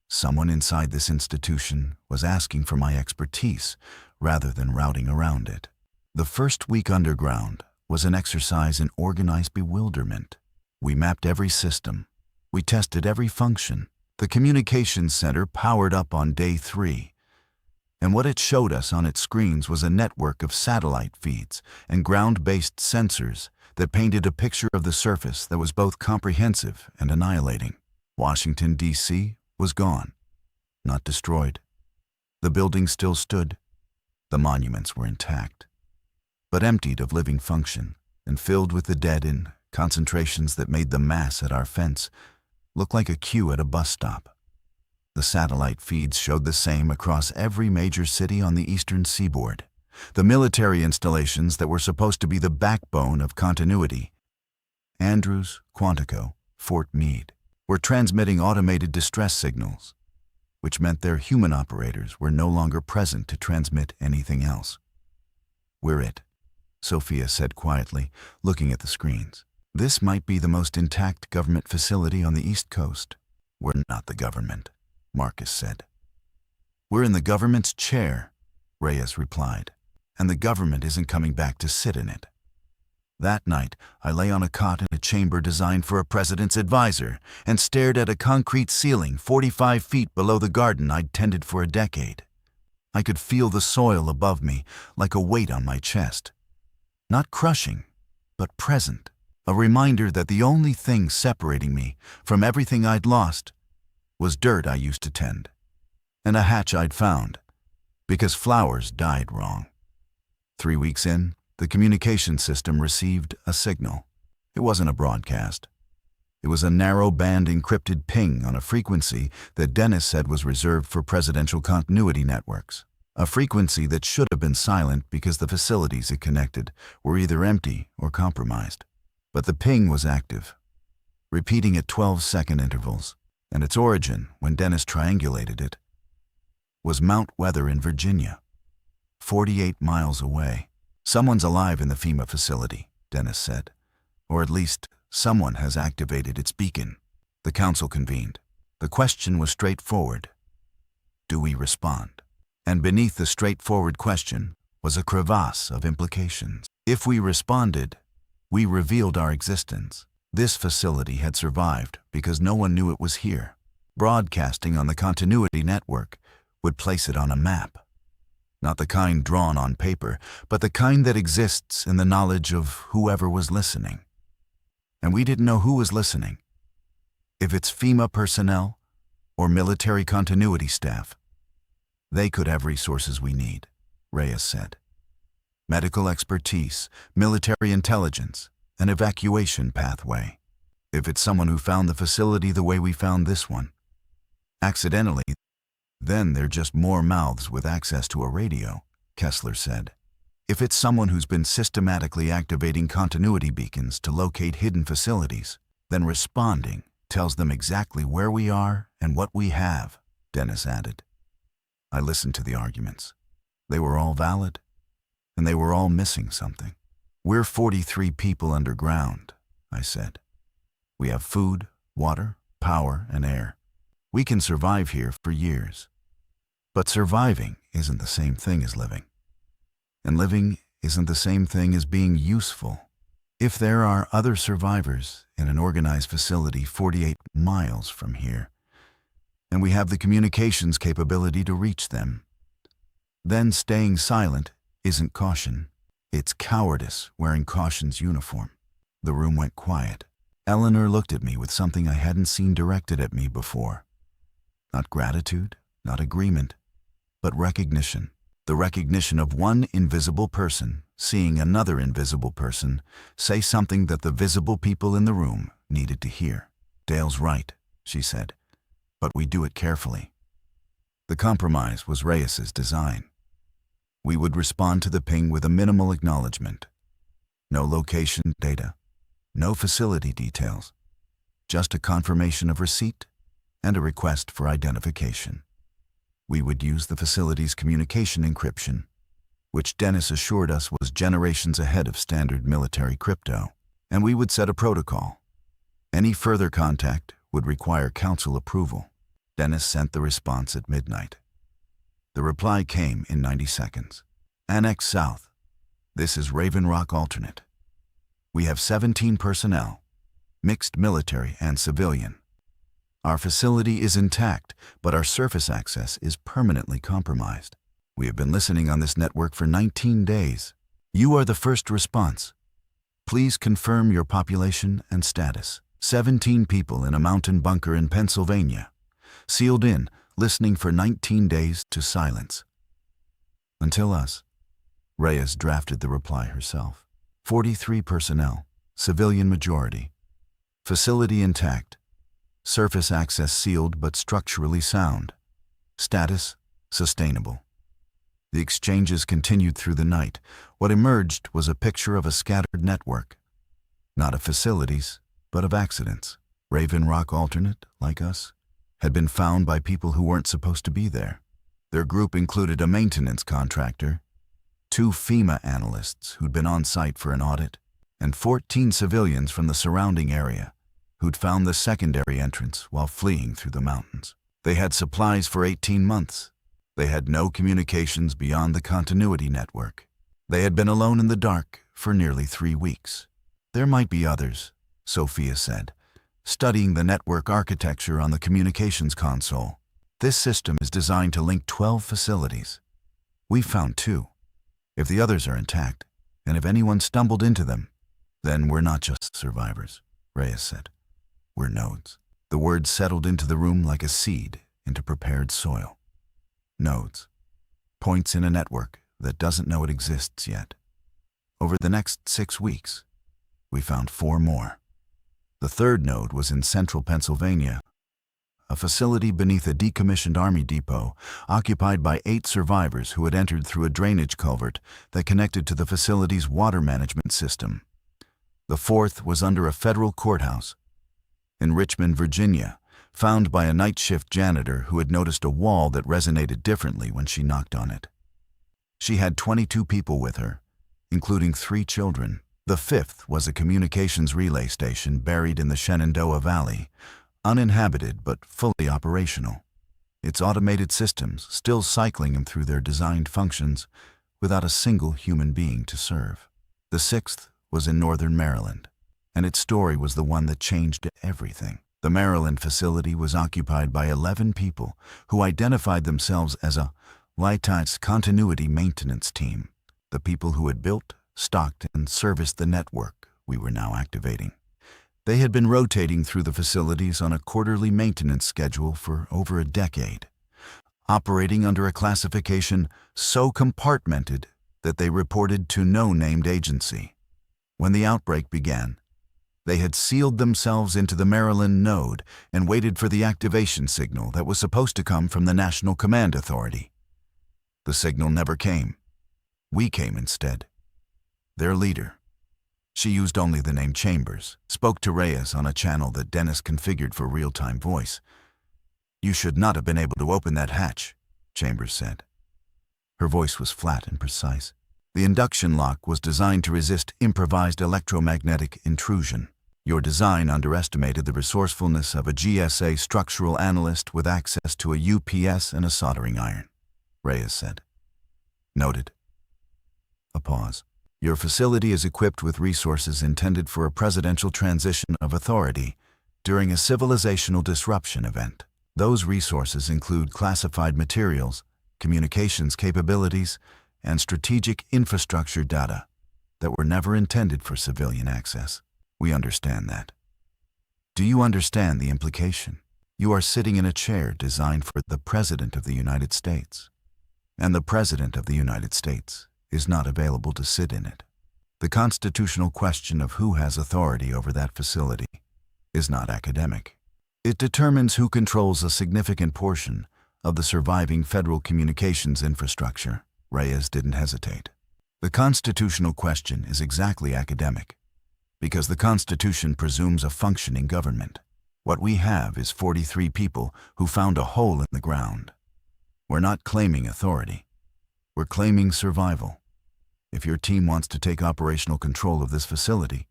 someone inside this institution was asking for my expertise rather than routing around it. The first week underground was an exercise in organized bewilderment. We mapped every system. We tested every function. The communications center powered up on day 3. And what it showed us on its screens was a network of satellite feeds and ground-based sensors that painted a picture of the surface that was both comprehensive and annihilating. Washington, D.C. was gone, not destroyed. The buildings still stood. The monuments were intact, but emptied of living function and filled with the dead in concentrations that made the mass at our fence look like a queue at a bus stop. The satellite feeds showed the same across every major city on the eastern seaboard. The military installations that were supposed to be the backbone of continuity, Andrews, Quantico, Fort Meade, were transmitting automated distress signals, which meant their human operators were no longer present to transmit anything else. "We're it," Sophia said quietly, looking at the screens. "This might be the most intact government facility on the East Coast." "We're not the government," Marcus said. "We're in the government's chair," Reyes replied, "and the government isn't coming back to sit in it." That night, I lay on a cot in a chamber designed for a president's advisor and stared at a concrete ceiling 45 feet below the garden I'd tended for a decade. I could feel the soil above me like a weight on my chest. Not crushing, but present. A reminder that the only thing separating me from everything I'd lost was dirt I used to tend, and a hatch I'd found, because flowers died wrong. 3 weeks in, the communication system received a signal. It wasn't a broadcast. It was a narrow-band encrypted ping on a frequency that Dennis said was reserved for presidential continuity networks. A frequency that should have been silent because the facilities it connected were either empty or compromised. But the ping was active, repeating at 12-second intervals, and its origin, when Dennis triangulated it, was Mount Weather in Virginia, 48 miles away. "Someone's alive in the FEMA facility," Dennis said, "or at least someone has activated its beacon." The council convened. The question was straightforward. Do we respond? And beneath the straightforward question was a crevasse of implications. If we responded, we revealed our existence. This facility had survived because no one knew it was here. Broadcasting on the continuity network would place it on a map. Not the kind drawn on paper, but the kind that exists in the knowledge of whoever was listening. And we didn't know who was listening. If it's FEMA personnel or military continuity staff, they could have resources we need, Reyes said. Medical expertise, military intelligence, an evacuation pathway. If it's someone who found the facility the way we found this one, accidentally, then they're just more mouths with access to a radio, Kessler said. If it's someone who's been systematically activating continuity beacons to locate hidden facilities, then responding tells them exactly where we are and what we have, Dennis added. I listened to the arguments. They were all valid, and they were all missing something. "We're 43 people underground," I said. "We have food, water, power, and air. We can survive here for years. But surviving isn't the same thing as living. And living isn't the same thing as being useful. If there are other survivors in an organized facility 48 miles from here, and we have the communications capability to reach them, then staying silent isn't caution. It's cowardice wearing caution's uniform." The room went quiet. Eleanor looked at me with something I hadn't seen directed at me before. Not gratitude, not agreement, but recognition. The recognition of one invisible person seeing another invisible person say something that the visible people in the room needed to hear. "Dale's right," she said, "but we do it carefully." The compromise was Reyes's design. We would respond to the ping with a minimal acknowledgement. No location data, no facility details, just a confirmation of receipt and a request for identification. We would use the facility's communication encryption, which Dennis assured us was generations ahead of standard military crypto, and we would set a protocol. Any further contact would require council approval. Dennis sent the response at midnight. The reply came in 90 seconds. "Annex South. This is Raven Rock Alternate. We have 17 personnel, mixed military and civilian. Our facility is intact, but our surface access is permanently compromised. We have been listening on this network for 19 days. You are the first response. Please confirm your population and status. 17 people in a mountain bunker in Pennsylvania, sealed in, listening for 19 days to silence. Until us. Reyes drafted the reply herself. 43 personnel, civilian majority. Facility intact. Surface access sealed but structurally sound. Status, sustainable. The exchanges continued through the night. What emerged was a picture of a scattered network. Not of facilities, but of accidents. Raven Rock alternate, like us, had been found by people who weren't supposed to be there. Their group included a maintenance contractor, 2 FEMA analysts who'd been on site for an audit, and 14 civilians from the surrounding area who'd found the secondary entrance while fleeing through the mountains. They had supplies for 18 months. They had no communications beyond the continuity network. They had been alone in the dark for nearly 3 weeks. There might be others, Sophia said, studying the network architecture on the communications console. This system is designed to link 12 facilities. We found 2. If the others are intact, and if anyone stumbled into them, then we're not just survivors, Reyes said. We're nodes. The word settled into the room like a seed into prepared soil. Nodes. Points in a network that doesn't know it exists yet. Over the next 6 weeks, we found 4 more. The 3rd node was in central Pennsylvania, a facility beneath a decommissioned army depot occupied by 8 survivors who had entered through a drainage culvert that connected to the facility's water management system. The 4th was under a federal courthouse in Richmond, Virginia, found by a night shift janitor who had noticed a wall that resonated differently when she knocked on it. She had 22 people with her, including 3 children. The 5th was a communications relay station buried in the Shenandoah Valley, uninhabited but fully operational. Its automated systems still cycling them through their designed functions without a single human being to serve. The 6th was in northern Maryland, and its story was the one that changed everything. The Maryland facility was occupied by 11 people who identified themselves as a Lighthouse Continuity Maintenance Team, the people who had built, stocked, and serviced the network we were now activating. They had been rotating through the facilities on a quarterly maintenance schedule for over a decade, operating under a classification so compartmented that they reported to no named agency. When the outbreak began, they had sealed themselves into the Maryland node and waited for the activation signal that was supposed to come from the National Command Authority. The signal never came. We came instead. Their leader, she used only the name Chambers, spoke to Reyes on a channel that Dennis configured for real-time voice. "You should not have been able to open that hatch," Chambers said. Her voice was flat and precise. The induction lock was designed to resist improvised electromagnetic intrusion. Your design underestimated the resourcefulness of a GSA structural analyst with access to a UPS and a soldering iron, Reyes said. Noted. A pause. Your facility is equipped with resources intended for a presidential transition of authority during a civilizational disruption event. Those resources include classified materials, communications capabilities, and strategic infrastructure data that were never intended for civilian access. We understand that. Do you understand the implication? You are sitting in a chair designed for the President of the United States, and the President of the United States is not available to sit in it. The constitutional question of who has authority over that facility is not academic. It determines who controls a significant portion of the surviving federal communications infrastructure. Reyes didn't hesitate. The constitutional question is exactly academic, because the Constitution presumes a functioning government. What we have is 43 people who found a hole in the ground. We're not claiming authority. We're claiming survival. If your team wants to take operational control of this facility,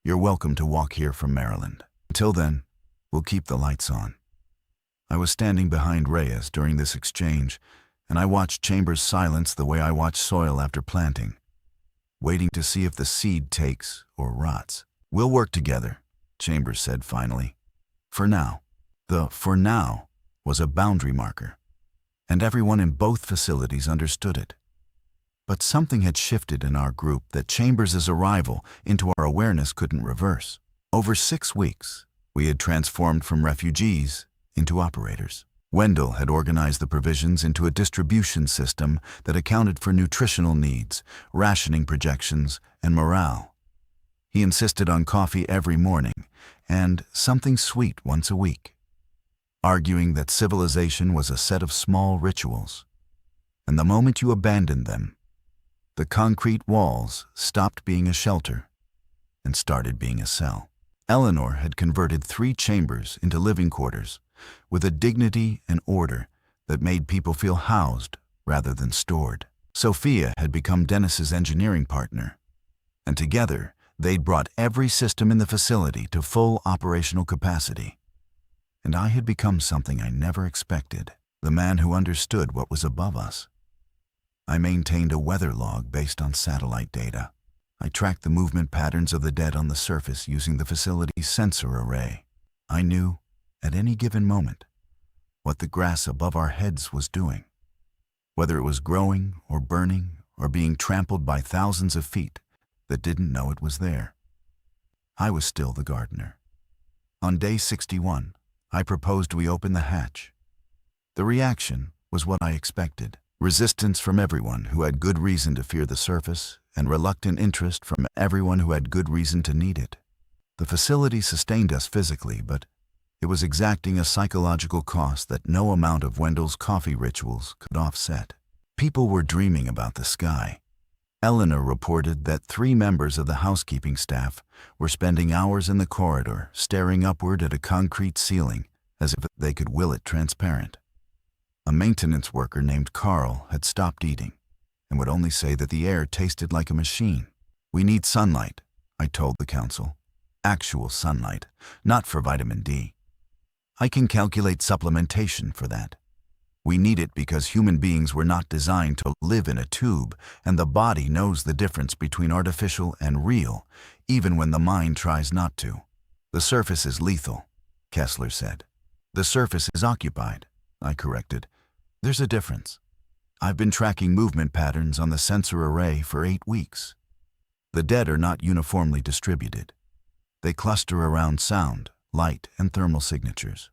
you're welcome to walk here from Maryland. Until then, we'll keep the lights on. I was standing behind Reyes during this exchange, and I watched Chambers silence the way I watch soil after planting, waiting to see if the seed takes or rots. "We'll work together," Chambers said finally. "For now." The "for now" was a boundary marker, and everyone in both facilities understood it. But something had shifted in our group that Chambers' arrival into our awareness couldn't reverse. Over 6 weeks, we had transformed from refugees into operators. Wendell had organized the provisions into a distribution system that accounted for nutritional needs, rationing projections, and morale. He insisted on coffee every morning and something sweet once a week, arguing that civilization was a set of small rituals. And the moment you abandoned them, the concrete walls stopped being a shelter and started being a cell. Eleanor had converted 3 chambers into living quarters with a dignity and order that made people feel housed rather than stored. Sophia had become Dennis's engineering partner, and together they'd brought every system in the facility to full operational capacity. And I had become something I never expected, the man who understood what was above us. I maintained a weather log based on satellite data. I tracked the movement patterns of the dead on the surface using the facility's sensor array. I knew, at any given moment, what the grass above our heads was doing. Whether it was growing or burning or being trampled by thousands of feet that didn't know it was there. I was still the gardener. On day 61, I proposed we open the hatch. The reaction was what I expected. Resistance from everyone who had good reason to fear the surface, and reluctant interest from everyone who had good reason to need it. The facility sustained us physically, but it was exacting a psychological cost that no amount of Wendell's coffee rituals could offset. People were dreaming about the sky. Eleanor reported that 3 members of the housekeeping staff were spending hours in the corridor, staring upward at a concrete ceiling as if they could will it transparent. A maintenance worker named Carl had stopped eating and would only say that the air tasted like a machine. We need sunlight, I told the council. Actual sunlight, not for vitamin D. I can calculate supplementation for that. We need it because human beings were not designed to live in a tube, and the body knows the difference between artificial and real, even when the mind tries not to. The surface is lethal, Kessler said. The surface is occupied, I corrected. There's a difference. I've been tracking movement patterns on the sensor array for 8 weeks. The dead are not uniformly distributed. They cluster around sound, light, and thermal signatures.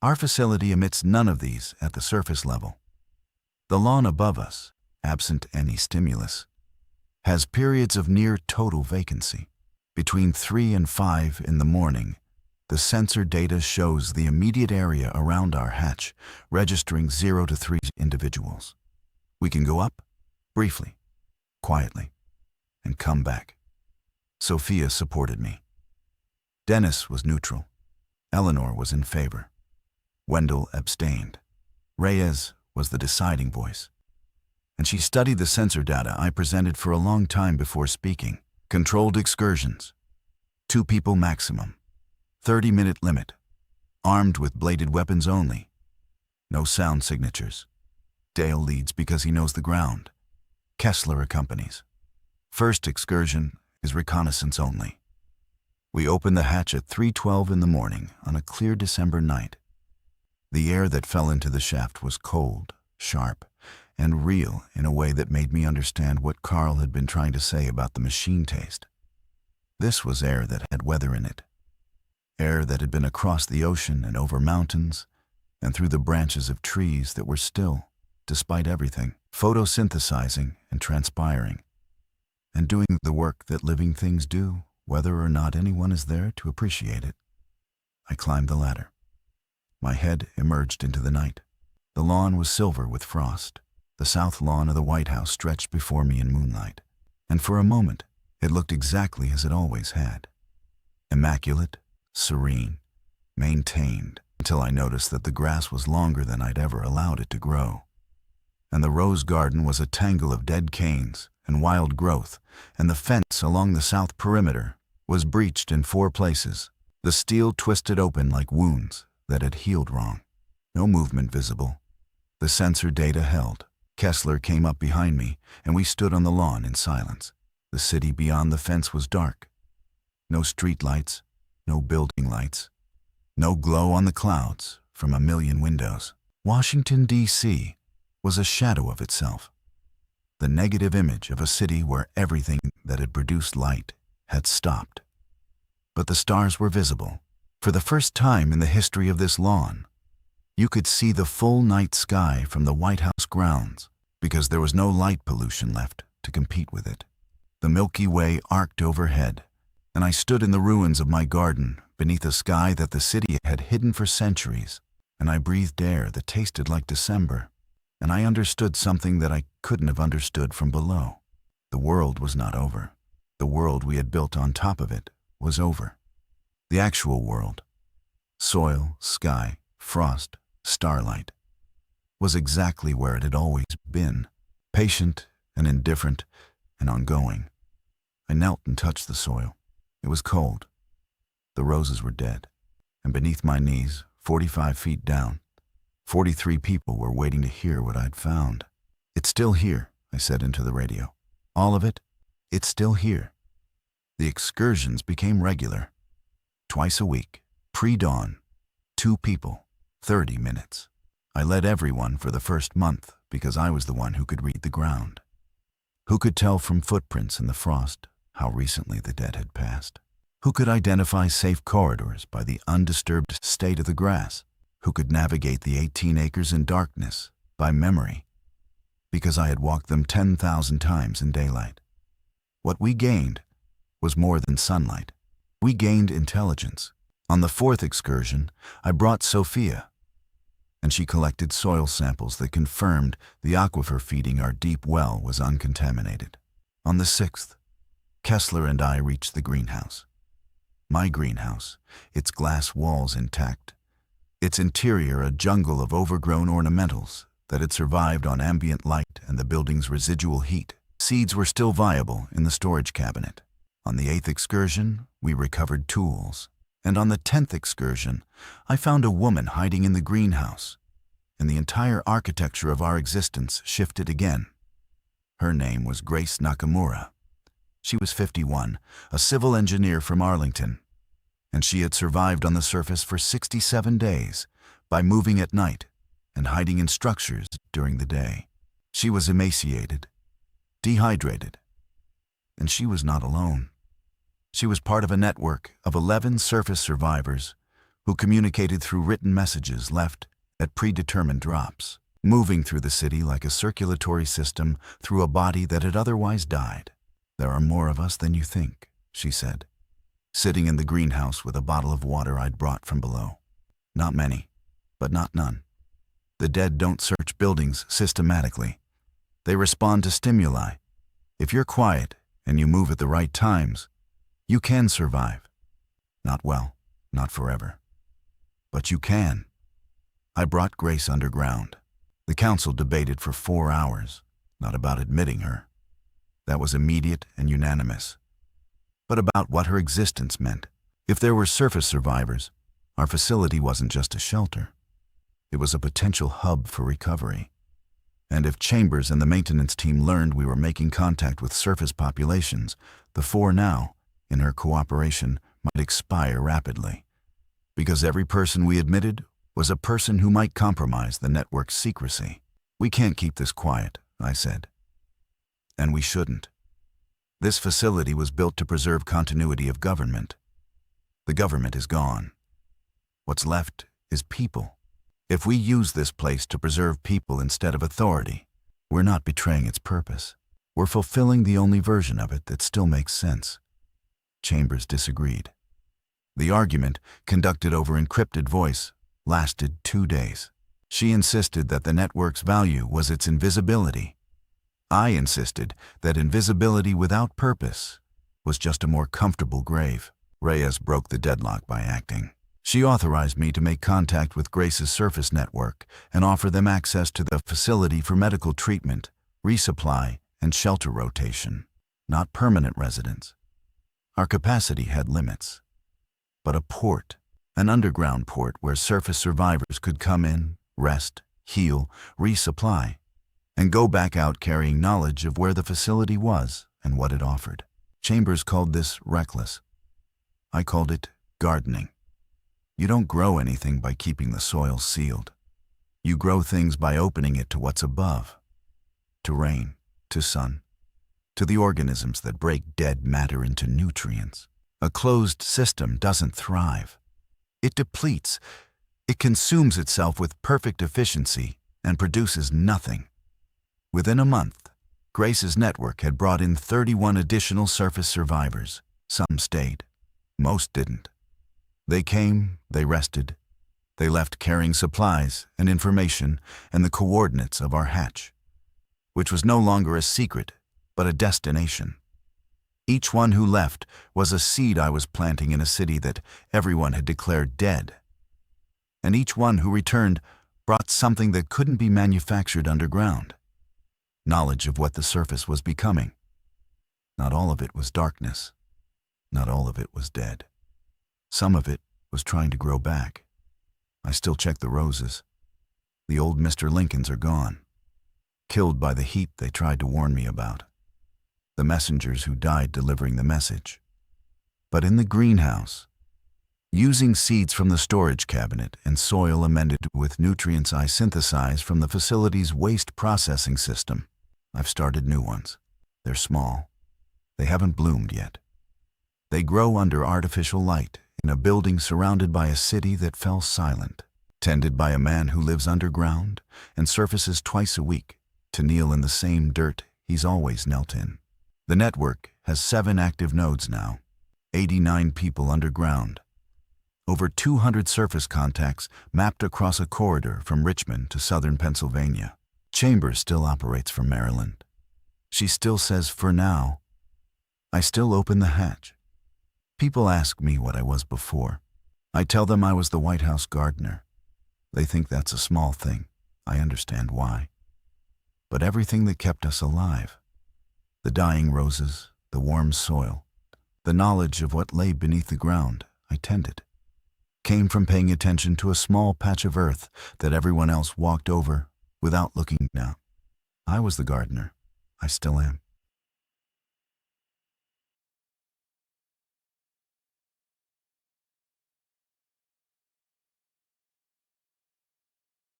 Our facility emits none of these at the surface level. The lawn above us, absent any stimulus, has periods of near total vacancy. Between 3 and 5 in the morning, the sensor data shows the immediate area around our hatch, registering 0 to 3 individuals. We can go up, briefly, quietly, and come back. Sophia supported me. Dennis was neutral. Eleanor was in favor. Wendell abstained. Reyes was the deciding voice. And she studied the sensor data I presented for a long time before speaking. Controlled excursions. 2 people maximum. 30-minute limit. Armed with bladed weapons only. No sound signatures. Dale leads because he knows the ground. Kessler accompanies. First excursion is reconnaissance only. We opened the hatch at 3:12 in the morning on a clear December night. The air that fell into the shaft was cold, sharp, and real in a way that made me understand what Carl had been trying to say about the machine taste. This was air that had weather in it. Air that had been across the ocean and over mountains and through the branches of trees that were still, despite everything, photosynthesizing and transpiring, and doing the work that living things do, whether or not anyone is there to appreciate it. I climbed the ladder. My head emerged into the night. The lawn was silver with frost. The south lawn of the White House stretched before me in moonlight, and for a moment it looked exactly as it always had. Immaculate, serene, maintained, until I noticed that the grass was longer than I'd ever allowed it to grow. And the rose garden was a tangle of dead canes and wild growth, and the fence along the south perimeter was breached in 4 places, the steel twisted open like wounds that had healed wrong. No movement visible. The sensor data held. Kessler came up behind me, and we stood on the lawn in silence. The city beyond the fence was dark. No street lights, no building lights, no glow on the clouds from a million windows. Washington, D.C. was a shadow of itself. the negative image of a city where everything that had produced light had stopped. But the stars were visible. For the first time in the history of this lawn, you could see the full night sky from the White House grounds because there was no light pollution left to compete with it. The Milky Way arced overhead, and I stood in the ruins of my garden beneath a sky that the city had hidden for centuries, and I breathed air that tasted like December, and I understood something that I couldn't have understood from below. The world was not over. The world we had built on top of it was over. The actual world, soil, sky, frost, starlight, was exactly where it had always been, patient and indifferent and ongoing. I knelt and touched the soil. It was cold. The roses were dead, and beneath my knees, 45 feet down, 43 people were waiting to hear what I'd found. "It's still here," I said into the radio. "All of it? It's still here." The excursions became regular. Twice a week, pre-dawn, 2 people, 30 minutes. I led everyone for the first month because I was the one who could read the ground, who could tell from footprints in the frost how recently the dead had passed, who could identify safe corridors by the undisturbed state of the grass, who could navigate the 18 acres in darkness by memory, because I had walked them 10,000 times in daylight. What we gained was more than sunlight. We gained intelligence. On the 4th excursion, I brought Sophia, and she collected soil samples that confirmed the aquifer feeding our deep well was uncontaminated. On the 6th, Kessler and I reached the greenhouse. My greenhouse, its glass walls intact, its interior a jungle of overgrown ornamentals that had survived on ambient light and the building's residual heat. Seeds were still viable in the storage cabinet. On the 8th excursion, we recovered tools. And on the 10th excursion, I found a woman hiding in the greenhouse, and the entire architecture of our existence shifted again. Her name was Grace Nakamura. She was 51, a civil engineer from Arlington, and she had survived on the surface for 67 days by moving at night and hiding in structures during the day. She was emaciated, dehydrated, and she was not alone. She was part of a network of 11 surface survivors who communicated through written messages left at predetermined drops, moving through the city like a circulatory system through a body that had otherwise died. "There are more of us than you think," she said, sitting in the greenhouse with a bottle of water I'd brought from below. "Not many, but not none. The dead don't search buildings systematically. They respond to stimuli. If you're quiet and you move at the right times, you can survive. Not well, not forever. But you can." I brought Grace underground. The council debated for 4 hours, not about admitting her. That was immediate and unanimous. But about what her existence meant. If there were surface survivors, our facility wasn't just a shelter. It was a potential hub for recovery. And if Chambers and the maintenance team learned we were making contact with surface populations, the 4 now, in her cooperation, might expire rapidly. Because every person we admitted was a person who might compromise the network's secrecy. "We can't keep this quiet," I said. And we shouldn't. This facility was built to preserve continuity of government. The government is gone. What's left is people. If we use this place to preserve people instead of authority, we're not betraying its purpose. We're fulfilling the only version of it that still makes sense. Chambers disagreed. The argument, conducted over encrypted voice, lasted 2 days. She insisted that the network's value was its invisibility. I insisted that invisibility without purpose was just a more comfortable grave. Reyes broke the deadlock by acting. She authorized me to make contact with Grace's surface network and offer them access to the facility for medical treatment, resupply, and shelter rotation, not permanent residence. Our capacity had limits. But a port, an underground port where surface survivors could come in, rest, heal, resupply, and go back out carrying knowledge of where the facility was and what it offered. Chambers called this reckless. I called it gardening. You don't grow anything by keeping the soil sealed. You grow things by opening it to what's above, to rain, to sun, to the organisms that break dead matter into nutrients. A closed system doesn't thrive. It depletes. It consumes itself with perfect efficiency and produces nothing. Within a month, Grace's network had brought in 31 additional surface survivors. Some stayed. Most didn't. They came, they rested. They left carrying supplies and information and the coordinates of our hatch, which was no longer a secret, but a destination. Each one who left was a seed I was planting in a city that everyone had declared dead. And each one who returned brought something that couldn't be manufactured underground. Knowledge of what the surface was becoming. Not all of it was darkness. Not all of it was dead. Some of it was trying to grow back. I still check the roses. The old Mr. Lincolns are gone, killed by the heat they tried to warn me about. The messengers who died delivering the message. But in the greenhouse, using seeds from the storage cabinet and soil amended with nutrients I synthesize from the facility's waste processing system, I've started new ones. They're small. They haven't bloomed yet. They grow under artificial light in a building surrounded by a city that fell silent, tended by a man who lives underground and surfaces twice a week to kneel in the same dirt he's always knelt in. The network has 7 active nodes now, 89 people underground, over 200 surface contacts mapped across a corridor from Richmond to southern Pennsylvania. Chambers still operates from Maryland. She still says, for now. I still open the hatch. People ask me what I was before. I tell them I was the White House gardener. They think that's a small thing. I understand why. But everything that kept us alive, the dying roses, the warm soil, the knowledge of what lay beneath the ground I tended, came from paying attention to a small patch of earth that everyone else walked over without looking down. I was the gardener. I still am.